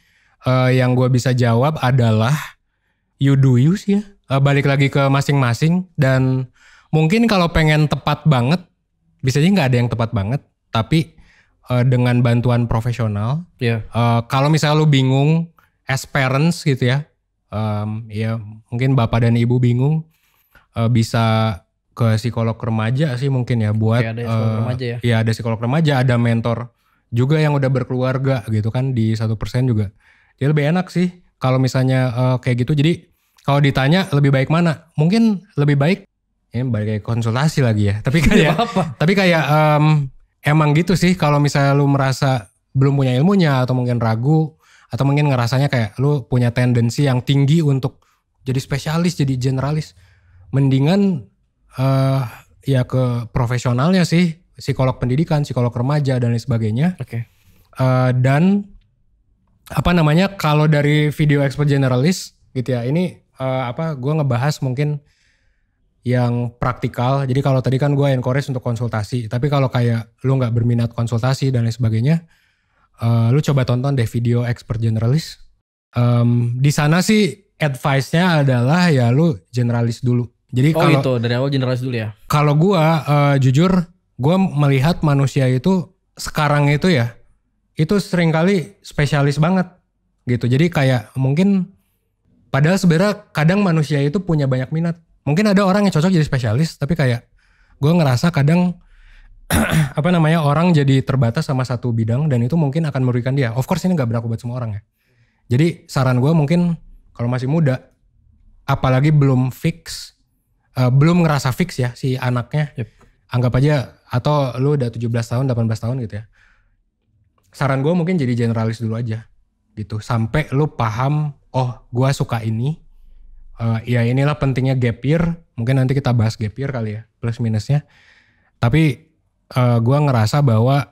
S2: yang gue bisa jawab adalah you do you sih ya. Balik lagi ke masing-masing. Dan mungkin kalau pengen tepat banget, bisa aja gak ada yang tepat banget. Tapi dengan bantuan profesional. Kalau misalnya lu bingung as parents gitu ya. Ya mungkin bapak dan ibu bingung. Bisa ke psikolog remaja sih mungkin ya. Buat
S1: ada psikolog remaja ya.
S2: Ya ada psikolog remaja, ada mentor juga yang udah berkeluarga gitu kan. Di 1% juga. Jadi lebih enak sih kalau misalnya kayak gitu. Jadi kalau ditanya lebih baik mana? Mungkin lebih baik, ini balik kayak konsultasi lagi ya. Tapi kayak emang gitu sih. Kalau misalnya lu merasa belum punya ilmunya atau mungkin ragu, atau mungkin ngerasanya kayak lu punya tendensi yang tinggi untuk jadi spesialis, jadi generalis, mendingan ya ke profesionalnya sih, psikolog pendidikan, psikolog remaja dan lain sebagainya.
S1: Oke.
S2: Dan kalau dari video expert generalist gitu ya, ini gue ngebahas mungkin yang praktikal. Jadi kalau tadi kan gue encourage untuk konsultasi, tapi kalau kayak lu nggak berminat konsultasi dan lain sebagainya, lu coba tonton deh video expert generalist. Di sana sih advice-nya adalah ya lu generalis dulu. Jadi kalau
S1: gitu, dari awal generalis dulu ya.
S2: Kalau gue jujur, gue melihat manusia itu sekarang itu ya, itu seringkali spesialis banget gitu. Jadi kayak mungkin padahal sebenarnya kadang manusia itu punya banyak minat. Mungkin ada orang yang cocok jadi spesialis, tapi kayak gue ngerasa kadang orang jadi terbatas sama satu bidang dan itu mungkin akan merugikan dia. Of course ini gak berlaku buat semua orang ya. Jadi saran gue mungkin kalau masih muda, apalagi belum fix, belum ngerasa fix ya si anaknya.
S1: Yep.
S2: Anggap aja, atau lu udah 17 tahun, 18 tahun gitu ya. Saran gue mungkin jadi generalis dulu aja gitu. Sampai lu paham, oh gue suka ini. Ya inilah pentingnya gap year. Mungkin nanti kita bahas gap year kali ya, plus minusnya. Tapi gue ngerasa bahwa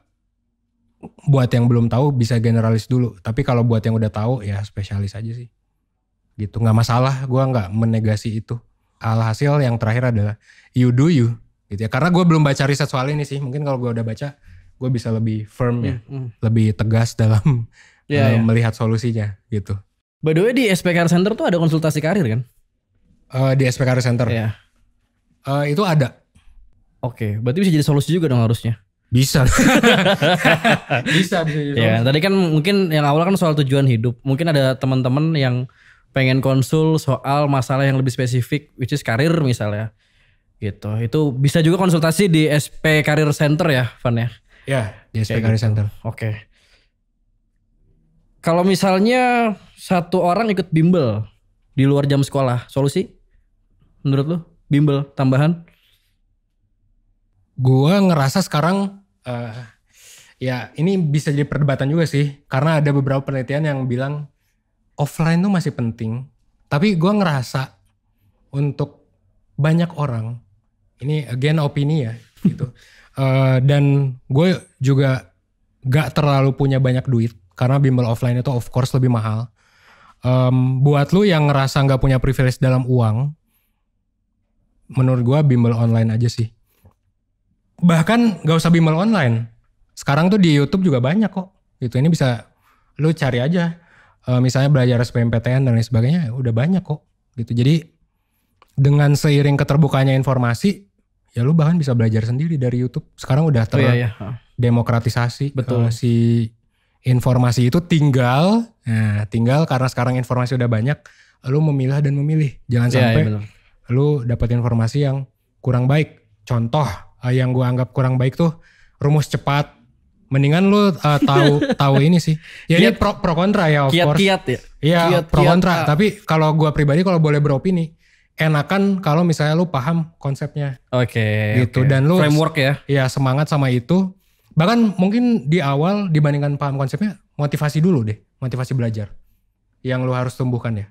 S2: buat yang belum tahu bisa generalis dulu. Tapi kalau buat yang udah tahu ya spesialis aja sih. Gitu, gak masalah, gue gak menegasi itu. Alhasil yang terakhir adalah you do you. Gitu ya. Karena gue belum baca riset soal ini sih. Mungkin kalau gue udah baca, gue bisa lebih firm ya. Lebih tegas dalam melihat solusinya gitu.
S1: By the way di SP Career Center tuh ada konsultasi karir kan?
S2: Di SP Career Center?
S1: Iya.
S2: Itu ada.
S1: Oke, berarti bisa jadi solusi juga dong harusnya.
S2: Bisa. bisa jadi
S1: ya,
S2: solusi.
S1: tadi kan mungkin yang awal kan soal tujuan hidup. Mungkin ada teman-teman yang pengen konsul soal masalah yang lebih spesifik, which is karir misalnya. Gitu. Itu bisa juga konsultasi di SP Career Center ya, Van ya?
S2: Ya, di SP Career Center.
S1: Oke. Kalau misalnya satu orang ikut bimbel di luar jam sekolah, solusi menurut lu? Bimbel tambahan?
S2: Gua ngerasa sekarang ya ini bisa jadi perdebatan juga sih. Karena ada beberapa penelitian yang bilang offline tuh masih penting. Tapi gua ngerasa untuk banyak orang, ini again opini ya gitu. Dan gue juga gak terlalu punya banyak duit. Karena bimbel offline itu of course lebih mahal. Buat lu yang ngerasa gak punya privilege dalam uang, menurut gue bimbel online aja sih. Bahkan gak usah bimbel online. Sekarang tuh di YouTube juga banyak kok. Gitu, ini bisa lu cari aja. Misalnya belajar SBMPTN dan lain sebagainya, udah banyak kok. Gitu. Jadi dengan seiring keterbukanya informasi, ya lu bahkan bisa belajar sendiri dari YouTube. Sekarang udah demokratisasi.
S1: Betul.
S2: Si informasi itu tinggal karena sekarang informasi udah banyak, lu memilah dan memilih. Jangan sampai lu dapat informasi yang kurang baik. Contoh yang gue anggap kurang baik tuh rumus cepat. Mendingan lu tahu ini sih. Ya ini pro kontra ya of course.
S1: Kiat ya.
S2: Iya pro kontra. Tapi kalau gue pribadi kalau boleh beropini, enakan kalau misalnya lu paham konsepnya.
S1: Oke.
S2: Gitu. Dan lu
S1: framework ya.
S2: Iya semangat sama itu. Bahkan mungkin di awal dibandingkan paham konsepnya, motivasi dulu deh. Motivasi belajar. Yang lu harus tumbuhkan ya.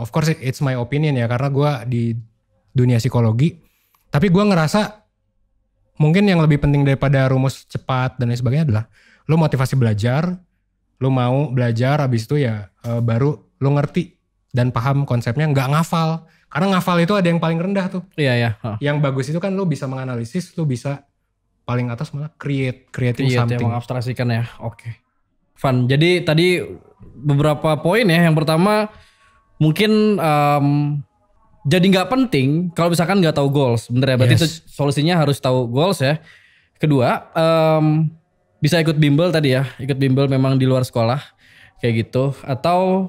S2: Of course it's my opinion ya. Karena gue di dunia psikologi. Tapi gue ngerasa mungkin yang lebih penting daripada rumus cepat dan lain sebagainya adalah lu motivasi belajar. Lu mau belajar habis itu ya baru lu ngerti dan paham konsepnya, nggak ngafal. Karena ngafal itu ada yang paling rendah tuh.
S1: Iya.
S2: Yang bagus itu kan lu bisa menganalisis, lu bisa paling atas malah creating something.
S1: Ya, mengabstraksikan ya. Oke. Van, jadi tadi beberapa poin ya. Yang pertama mungkin jadi nggak penting kalau misalkan nggak tahu goals, bener ya? Berarti itu solusinya harus tahu goals ya. Kedua, bisa ikut bimbel tadi ya. Ikut bimbel memang di luar sekolah kayak gitu. Atau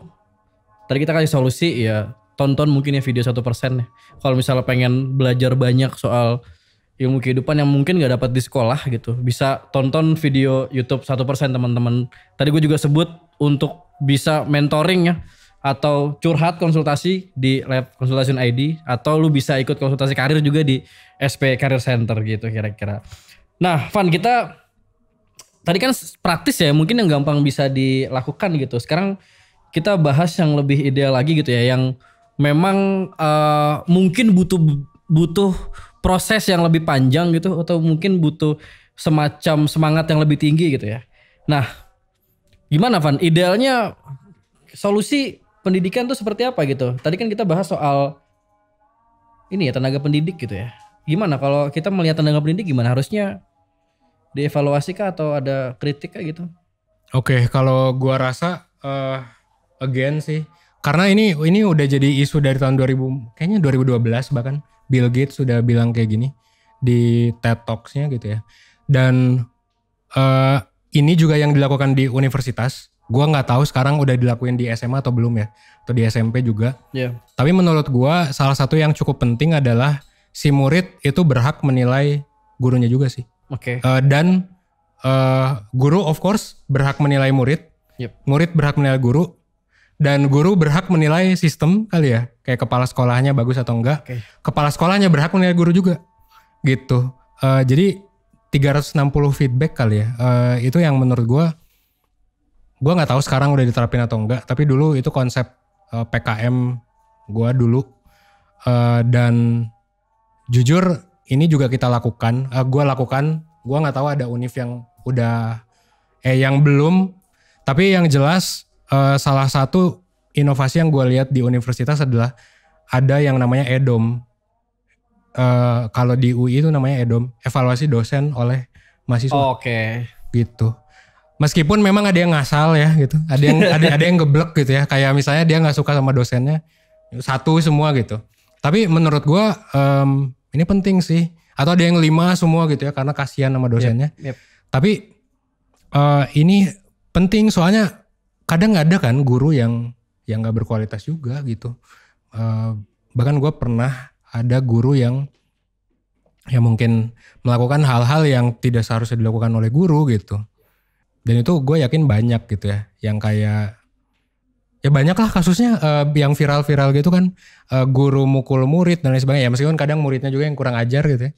S1: tadi kita kasih solusi ya, tonton mungkin ya video 1% ya. Kalau misalnya pengen belajar banyak soal ilmu kehidupan yang mungkin gak dapat di sekolah gitu, bisa tonton video YouTube 1% teman-teman. Tadi gue juga sebut untuk bisa mentoring ya, atau curhat konsultasi di Lab Consultation ID, atau lu bisa ikut konsultasi karir juga di SP Career Center gitu kira-kira. Nah Van, kita tadi kan praktis ya, mungkin yang gampang bisa dilakukan gitu. Sekarang kita bahas yang lebih ideal lagi gitu ya, yang memang mungkin butuh proses yang lebih panjang gitu, atau mungkin butuh semacam semangat yang lebih tinggi gitu ya. Nah, gimana Van? Idealnya solusi pendidikan tuh seperti apa gitu? Tadi kan kita bahas soal ini ya, tenaga pendidik gitu ya. Gimana kalau kita melihat tenaga pendidik, gimana harusnya dievaluasi kah atau ada kritik kah gitu?
S2: Oke, kalau gua rasa again sih, karena ini udah jadi isu dari tahun 2000, kayaknya 2012 bahkan Bill Gates sudah bilang kayak gini di TED Talks-nya gitu ya. Dan ini juga yang dilakukan di universitas. Gua nggak tahu sekarang udah dilakuin di SMA atau belum ya, atau di SMP juga.
S1: Iya.
S2: Tapi menurut gua salah satu yang cukup penting adalah si murid itu berhak menilai gurunya juga sih.
S1: Oke.
S2: Dan guru of course berhak menilai murid.
S1: Yep.
S2: Murid berhak menilai guru. Dan guru berhak menilai sistem kali ya. Kayak kepala sekolahnya bagus atau enggak.
S1: Oke.
S2: Kepala sekolahnya berhak menilai guru juga. Gitu. Jadi 360 feedback kali ya. Itu yang menurut gue gak tahu sekarang udah diterapin atau enggak. Tapi dulu itu konsep PKM gue dulu. Dan jujur ini juga kita lakukan. Gue lakukan. Gue gak tahu ada univ yang udah yang belum. Tapi yang jelas salah satu inovasi yang gue lihat di universitas adalah ada yang namanya EDOM. Kalau di UI itu namanya EDOM, evaluasi dosen oleh mahasiswa.
S1: Oke.
S2: Gitu. Meskipun memang ada yang ngasal ya gitu, ada yang ada yang geblek gitu ya, kayak misalnya dia nggak suka sama dosennya, satu semua gitu. Tapi menurut gue ini penting sih, atau ada yang 5 semua gitu ya, karena kasihan sama dosennya.
S1: Yep.
S2: Tapi ini penting soalnya kadang ada kan guru yang nggak berkualitas juga gitu. Bahkan gue pernah ada guru yang mungkin melakukan hal-hal yang tidak seharusnya dilakukan oleh guru gitu. Dan itu gue yakin banyak gitu ya, yang kayak ya banyak lah kasusnya yang viral-viral gitu kan, guru mukul murid dan lain sebagainya. Ya meskipun kadang muridnya juga yang kurang ajar gitu ya.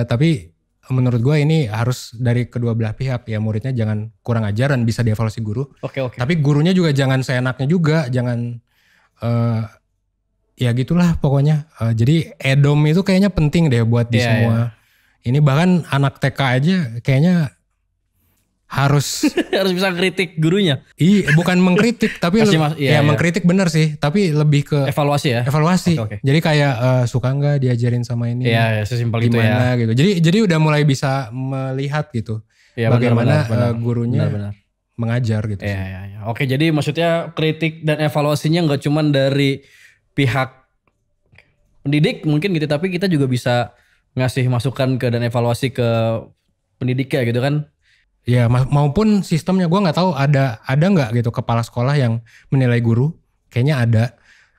S2: Tapi menurut gue ini harus dari kedua belah pihak ya, muridnya jangan kurang ajar dan bisa dievaluasi guru.
S1: Oke.
S2: Tapi gurunya juga jangan seenaknya juga, jangan ya gitulah pokoknya. Jadi EDOM itu kayaknya penting deh buat di semua. Ini bahkan anak TK aja kayaknya harus
S1: harus bisa kritik gurunya.
S2: Iya, bukan mengkritik tapi mengkritik bener sih, tapi lebih ke
S1: evaluasi ya.
S2: Evaluasi.
S1: Oke.
S2: Jadi kayak suka nggak diajarin sama ini?
S1: Iya, sesimpel itu
S2: gimana
S1: ya.
S2: gitu. Jadi udah mulai bisa melihat gitu.
S1: Ya,
S2: bagaimana
S1: benar,
S2: gurunya
S1: benar.
S2: mengajar gitu.
S1: Iya. Oke, jadi maksudnya kritik dan evaluasinya nggak cuman dari pihak pendidik mungkin gitu, tapi kita juga bisa ngasih masukan ke dan evaluasi ke pendidiknya gitu kan.
S2: Ya maupun sistemnya, gue nggak tahu ada nggak gitu kepala sekolah yang menilai guru, kayaknya ada,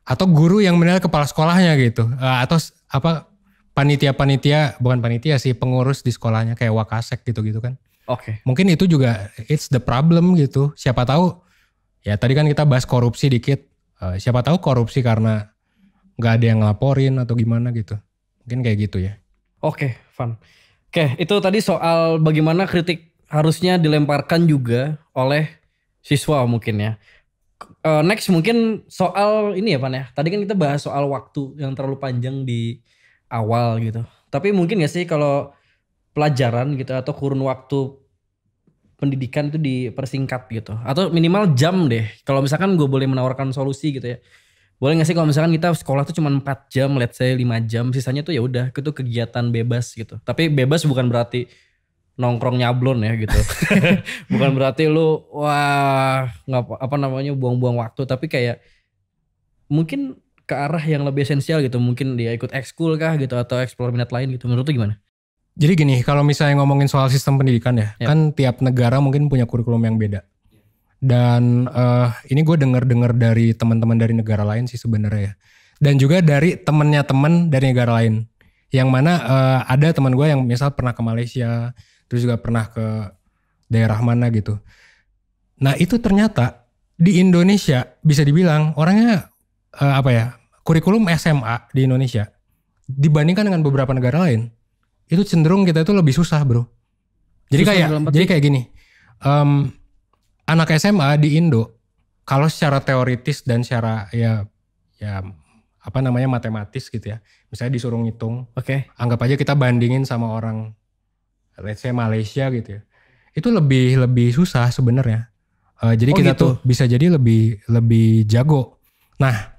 S2: atau guru yang menilai kepala sekolahnya gitu, atau apa panitia bukan panitia sih, pengurus di sekolahnya kayak wakasek gitu kan.
S1: Oke.
S2: Mungkin itu juga it's the problem gitu. Siapa tahu ya, tadi kan kita bahas korupsi dikit, siapa tahu korupsi karena nggak ada yang ngelaporin atau gimana gitu, mungkin kayak gitu ya.
S1: Oke, Van. Oke, itu tadi soal bagaimana kritik harusnya dilemparkan juga oleh siswa mungkin ya. Next mungkin soal ini ya Van ya. Tadi kan kita bahas soal waktu yang terlalu panjang di awal gitu. Tapi mungkin gak sih kalau pelajaran gitu atau kurun waktu pendidikan itu dipersingkat gitu. Atau minimal jam deh. Kalau misalkan gue boleh menawarkan solusi gitu ya. Boleh gak sih kalau misalkan kita sekolah tuh cuma 4 jam, let's say 5 jam. Sisanya tuh ya udah itu kegiatan bebas gitu. Tapi bebas bukan berarti nongkrong nyablon ya gitu. Bukan berarti lu buang-buang waktu, tapi kayak mungkin ke arah yang lebih esensial gitu. Mungkin dia ikut ekskul kah gitu atau explore minat lain gitu. Menurut lu gimana?
S2: Jadi gini, kalau misalnya ngomongin soal sistem pendidikan ya, kan tiap negara mungkin punya kurikulum yang beda. Dan ini gue dengar dari teman-teman dari negara lain sih sebenarnya ya. Dan juga dari temennya temen dari negara lain. Yang mana ada teman gue yang misal pernah ke Malaysia, terus juga pernah ke daerah mana gitu. Nah itu ternyata di Indonesia bisa dibilang orangnya kurikulum SMA di Indonesia dibandingkan dengan beberapa negara lain, itu cenderung kita itu lebih susah bro. Jadi kayak gini, anak SMA di Indo kalau secara teoritis dan secara ya matematis gitu ya. Misalnya disuruh ngitung,
S1: Oke.
S2: anggap aja kita bandingin sama orang let's say Malaysia gitu ya. Itu lebih susah sebenarnya. Jadi kita
S1: gitu.
S2: tuh bisa jadi lebih jago. Nah,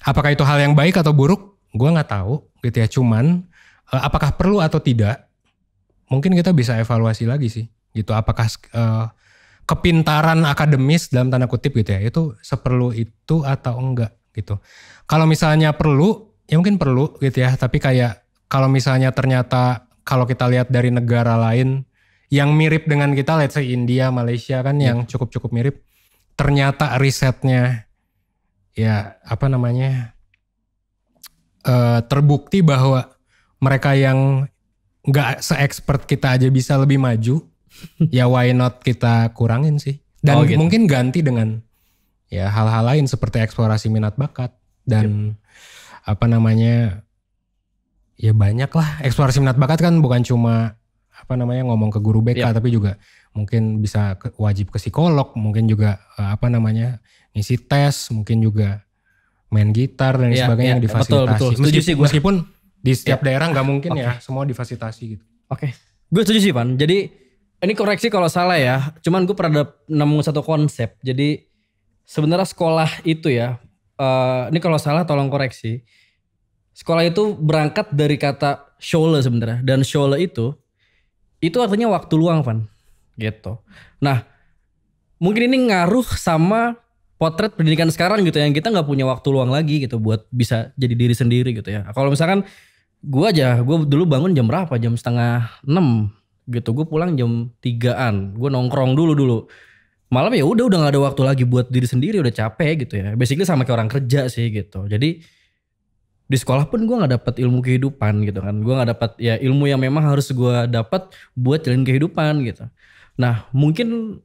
S2: apakah itu hal yang baik atau buruk? Gua nggak tahu gitu ya. Cuman apakah perlu atau tidak? Mungkin kita bisa evaluasi lagi sih. Gitu. Apakah kepintaran akademis dalam tanda kutip gitu ya, itu seperlu itu atau enggak gitu. Kalau misalnya perlu, ya mungkin perlu gitu ya. Tapi kayak kalau misalnya ternyata kalau kita lihat dari negara lain yang mirip dengan kita, let's say India, Malaysia kan yang cukup mirip, ternyata risetnya ya terbukti bahwa mereka yang nggak se-expert kita aja bisa lebih maju, ya why not kita kurangin sih. Dan
S1: gitu.
S2: mungkin ganti dengan ya hal-hal lain seperti eksplorasi minat bakat dan ya banyak lah. Eksplorasi minat bakat kan bukan cuma ngomong ke guru BK, tapi juga mungkin bisa wajib ke psikolog, mungkin juga ngisi tes, mungkin juga main gitar dan sebagainya yang difasilitasi.
S1: Betul.
S2: Meskipun di setiap daerah nggak mungkin ya semua difasilitasi gitu.
S1: Oke. Gue setuju sih Pan. Jadi ini koreksi kalau salah ya. Cuman gue pernah nemu satu konsep. Jadi sebenarnya sekolah itu ya. Ini kalau salah tolong koreksi. Sekolah itu berangkat dari kata Schule sebenarnya. Dan Schule itu artinya waktu luang Pan. Gitu. Nah mungkin ini ngaruh sama potret pendidikan sekarang gitu, yang kita nggak punya waktu luang lagi gitu buat bisa jadi diri sendiri gitu ya. Kalau misalkan gue dulu bangun jam berapa? Jam 5:30 gitu. Gue pulang jam 3-an. Gue nongkrong dulu. Malam ya udah nggak ada waktu lagi buat diri sendiri, udah capek gitu ya. Basically sama kayak orang kerja sih gitu. Jadi di sekolah pun gue nggak dapat ilmu kehidupan gitu kan. Gue nggak dapat ya ilmu yang memang harus gue dapat buat jalan kehidupan gitu. Nah mungkin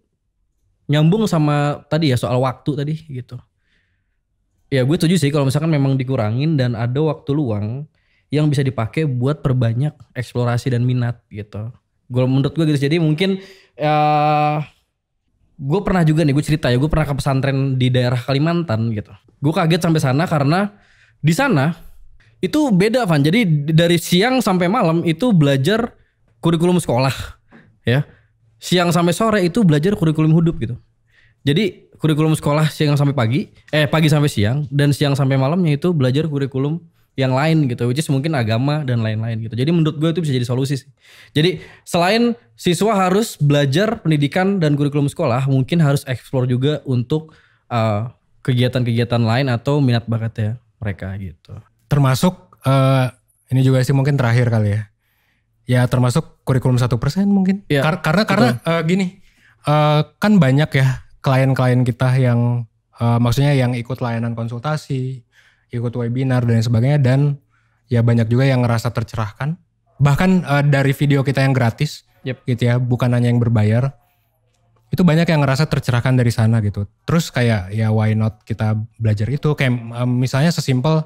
S1: nyambung sama tadi ya soal waktu tadi gitu. Ya gue setuju sih kalau misalkan memang dikurangin dan ada waktu luang yang bisa dipakai buat perbanyak eksplorasi dan minat gitu. Menurut gue gitu. Jadi mungkin gue pernah juga nih, gue cerita ya, gue pernah ke pesantren di daerah Kalimantan gitu. Gue kaget sampai sana karena di sana itu beda Van. Jadi dari siang sampai malam itu belajar kurikulum sekolah ya. Siang sampai sore itu belajar kurikulum hidup gitu. Jadi kurikulum sekolah siang sampai pagi sampai siang, dan siang sampai malamnya itu belajar kurikulum yang lain gitu, which is mungkin agama dan lain-lain gitu. Jadi menurut gue itu bisa jadi solusi sih. Jadi selain siswa harus belajar pendidikan dan kurikulum sekolah, mungkin harus explore juga untuk kegiatan-kegiatan lain atau minat bakatnya mereka gitu.
S2: Termasuk ini juga sih mungkin terakhir kali ya. Ya termasuk kurikulum 1% mungkin.
S1: Ya,
S2: karena gini, kan banyak ya klien-klien kita yang maksudnya yang ikut layanan konsultasi, ikut webinar dan sebagainya, dan ya banyak juga yang ngerasa tercerahkan. Bahkan dari video kita yang gratis gitu ya, bukan hanya yang berbayar. Itu banyak yang ngerasa tercerahkan dari sana gitu. Terus kayak ya why not kita belajar itu. Kayak misalnya sesimpel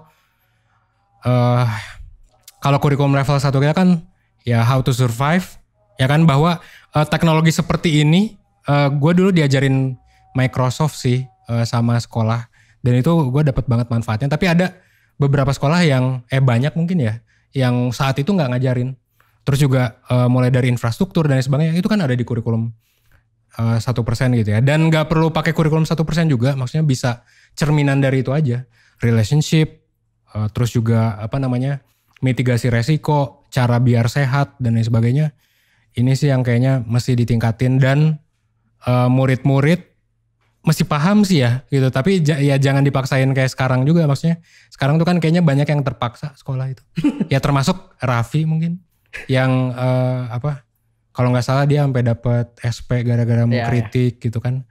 S2: kalau kurikulum level 1 kita kan ya how to survive, ya kan, bahwa teknologi seperti ini gue dulu diajarin Microsoft sih sama sekolah, dan itu gue dapat banget manfaatnya. Tapi ada beberapa sekolah yang banyak mungkin ya yang saat itu nggak ngajarin. Terus juga mulai dari infrastruktur dan sebagainya itu kan ada di kurikulum 1% gitu ya, dan nggak perlu pakai kurikulum 1% juga, maksudnya bisa cerminan dari itu aja, relationship, terus juga mitigasi resiko, cara biar sehat dan lain sebagainya. Ini sih yang kayaknya mesti ditingkatin, dan murid-murid mesti paham sih ya gitu. Tapi ya jangan dipaksain kayak sekarang juga, maksudnya sekarang tuh kan kayaknya banyak yang terpaksa sekolah itu. Ya termasuk Raffi mungkin yang kalau nggak salah dia sampai dapat SP gara-gara mau kritik gitu kan.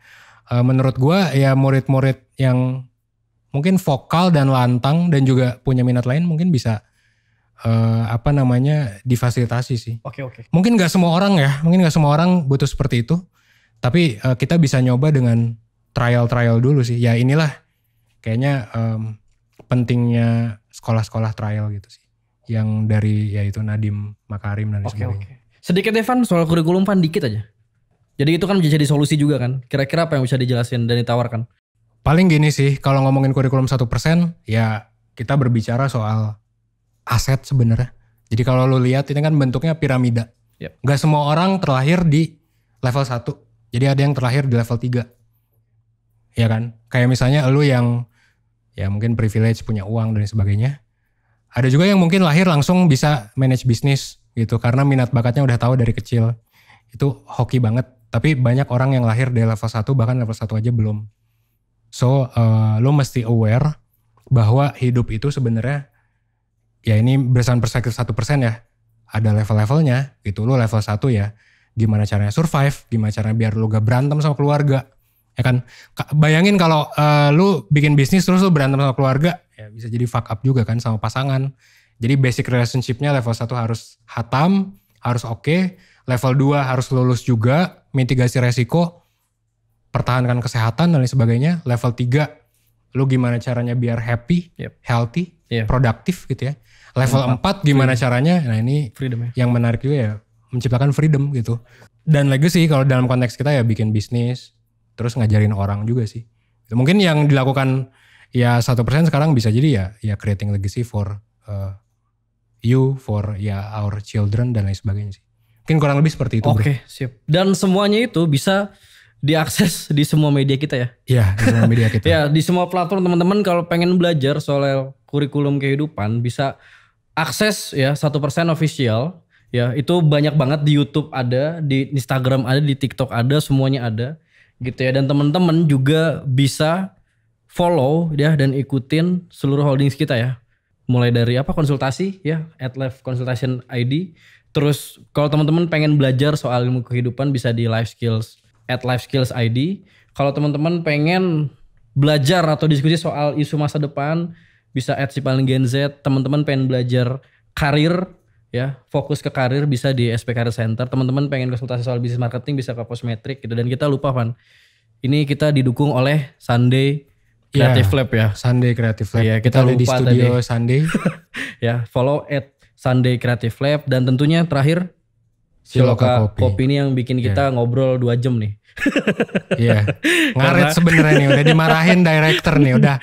S2: Menurut gua ya murid-murid yang mungkin vokal dan lantang dan juga punya minat lain mungkin bisa difasilitasi sih.
S1: Oke.
S2: Mungkin nggak semua orang butuh seperti itu, tapi kita bisa nyoba dengan trial dulu sih. Ya inilah kayaknya pentingnya sekolah-sekolah trial gitu sih, yang dari yaitu Nadiem Makarim dan sebagainya.
S1: Oke. Sedikit Evan soal kurikulum Van, dikit aja. Jadi itu kan bisa jadi solusi juga kan. Kira-kira apa yang bisa dijelasin dan ditawarkan?
S2: Paling gini sih, kalau ngomongin kurikulum 1%, ya kita berbicara soal aset sebenarnya. Jadi kalau lu lihat ini kan bentuknya piramida.
S1: Yep.
S2: Gak semua orang terlahir di level 1. Jadi ada yang terlahir di level 3. Ya kan? Kayak misalnya lu yang ya mungkin privilege, punya uang dan sebagainya. Ada juga yang mungkin lahir langsung bisa manage bisnis gitu. Karena minat bakatnya udah tahu dari kecil. Itu hoki banget. Tapi banyak orang yang lahir di level 1 bahkan level 1 aja belum. So lu mesti aware bahwa hidup itu sebenarnya ya ini berdasarkan perspektif 1% ya. Ada level-levelnya gitu. Lu level 1 ya gimana caranya survive, gimana caranya biar lu gak berantem sama keluarga. Ya kan, bayangin kalau lu bikin bisnis terus lu berantem sama keluarga, ya bisa jadi fuck up juga kan sama pasangan. Jadi basic relationship-nya level 1 harus hatam, harus oke. Level 2 harus lulus juga, mitigasi resiko, pertahankan kesehatan dan lain sebagainya. Level 3 lu gimana caranya biar happy, healthy, produktif gitu ya. Level 4 gimana caranya, nah ini
S1: freedom
S2: yang menarik juga ya, menciptakan freedom gitu. Dan legacy kalau dalam konteks kita ya bikin bisnis, terus ngajarin orang juga sih. Mungkin yang dilakukan ya 1% sekarang bisa jadi ya creating legacy for you, for ya our children dan lain sebagainya sih. Mungkin kurang lebih seperti itu.
S1: Oke, siap. Dan semuanya itu bisa diakses di semua media kita ya.
S2: Iya, di semua media kita.
S1: Ya, di semua platform teman-teman kalau pengen belajar soal kurikulum kehidupan bisa akses ya 1% official. Ya, itu banyak banget di YouTube ada, di Instagram ada, di TikTok ada, semuanya ada. Gitu ya. Dan teman-teman juga bisa follow ya dan ikutin seluruh holdings kita ya. Mulai dari konsultasi ya, @liveconsultation ID. Terus kalau teman-teman pengen belajar soal ilmu kehidupan bisa di Life Skills @LifeSkillsID. Kalau teman-teman pengen belajar atau diskusi soal isu masa depan bisa @SiPalingGenZ. Teman-teman pengen belajar karir ya, fokus ke karir bisa di SP Career Center. Teman-teman pengen konsultasi soal bisnis marketing bisa ke Postmetric gitu. Dan kita lupa Van, ini kita didukung oleh Sunday Creative Lab ya.
S2: Sunday Creative Lab.
S1: Iya,
S2: kita ada di
S1: lupa
S2: studio
S1: tadi.
S2: Sunday.
S1: Ya, follow @Sunday Creative Lab. Dan tentunya terakhir
S2: Siloka
S1: Kopi ini yang bikin kita ngobrol 2 jam nih.
S2: Iya. Ngaret sebenarnya nih, udah dimarahin director nih, udah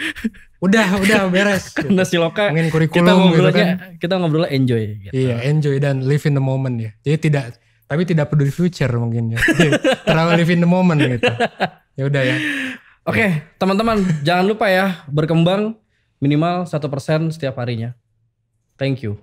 S2: beres.
S1: Karena Siloka
S2: ngomongin kurikulum gitu kan.
S1: Kita ngobrolnya enjoy gitu.
S2: Iya, enjoy dan live in the moment ya. Jadi tidak peduli future mungkin ya. Terlalu live in the moment gitu. Ya udah ya.
S1: Oke, teman-teman jangan lupa ya berkembang minimal 1% setiap harinya. Thank you.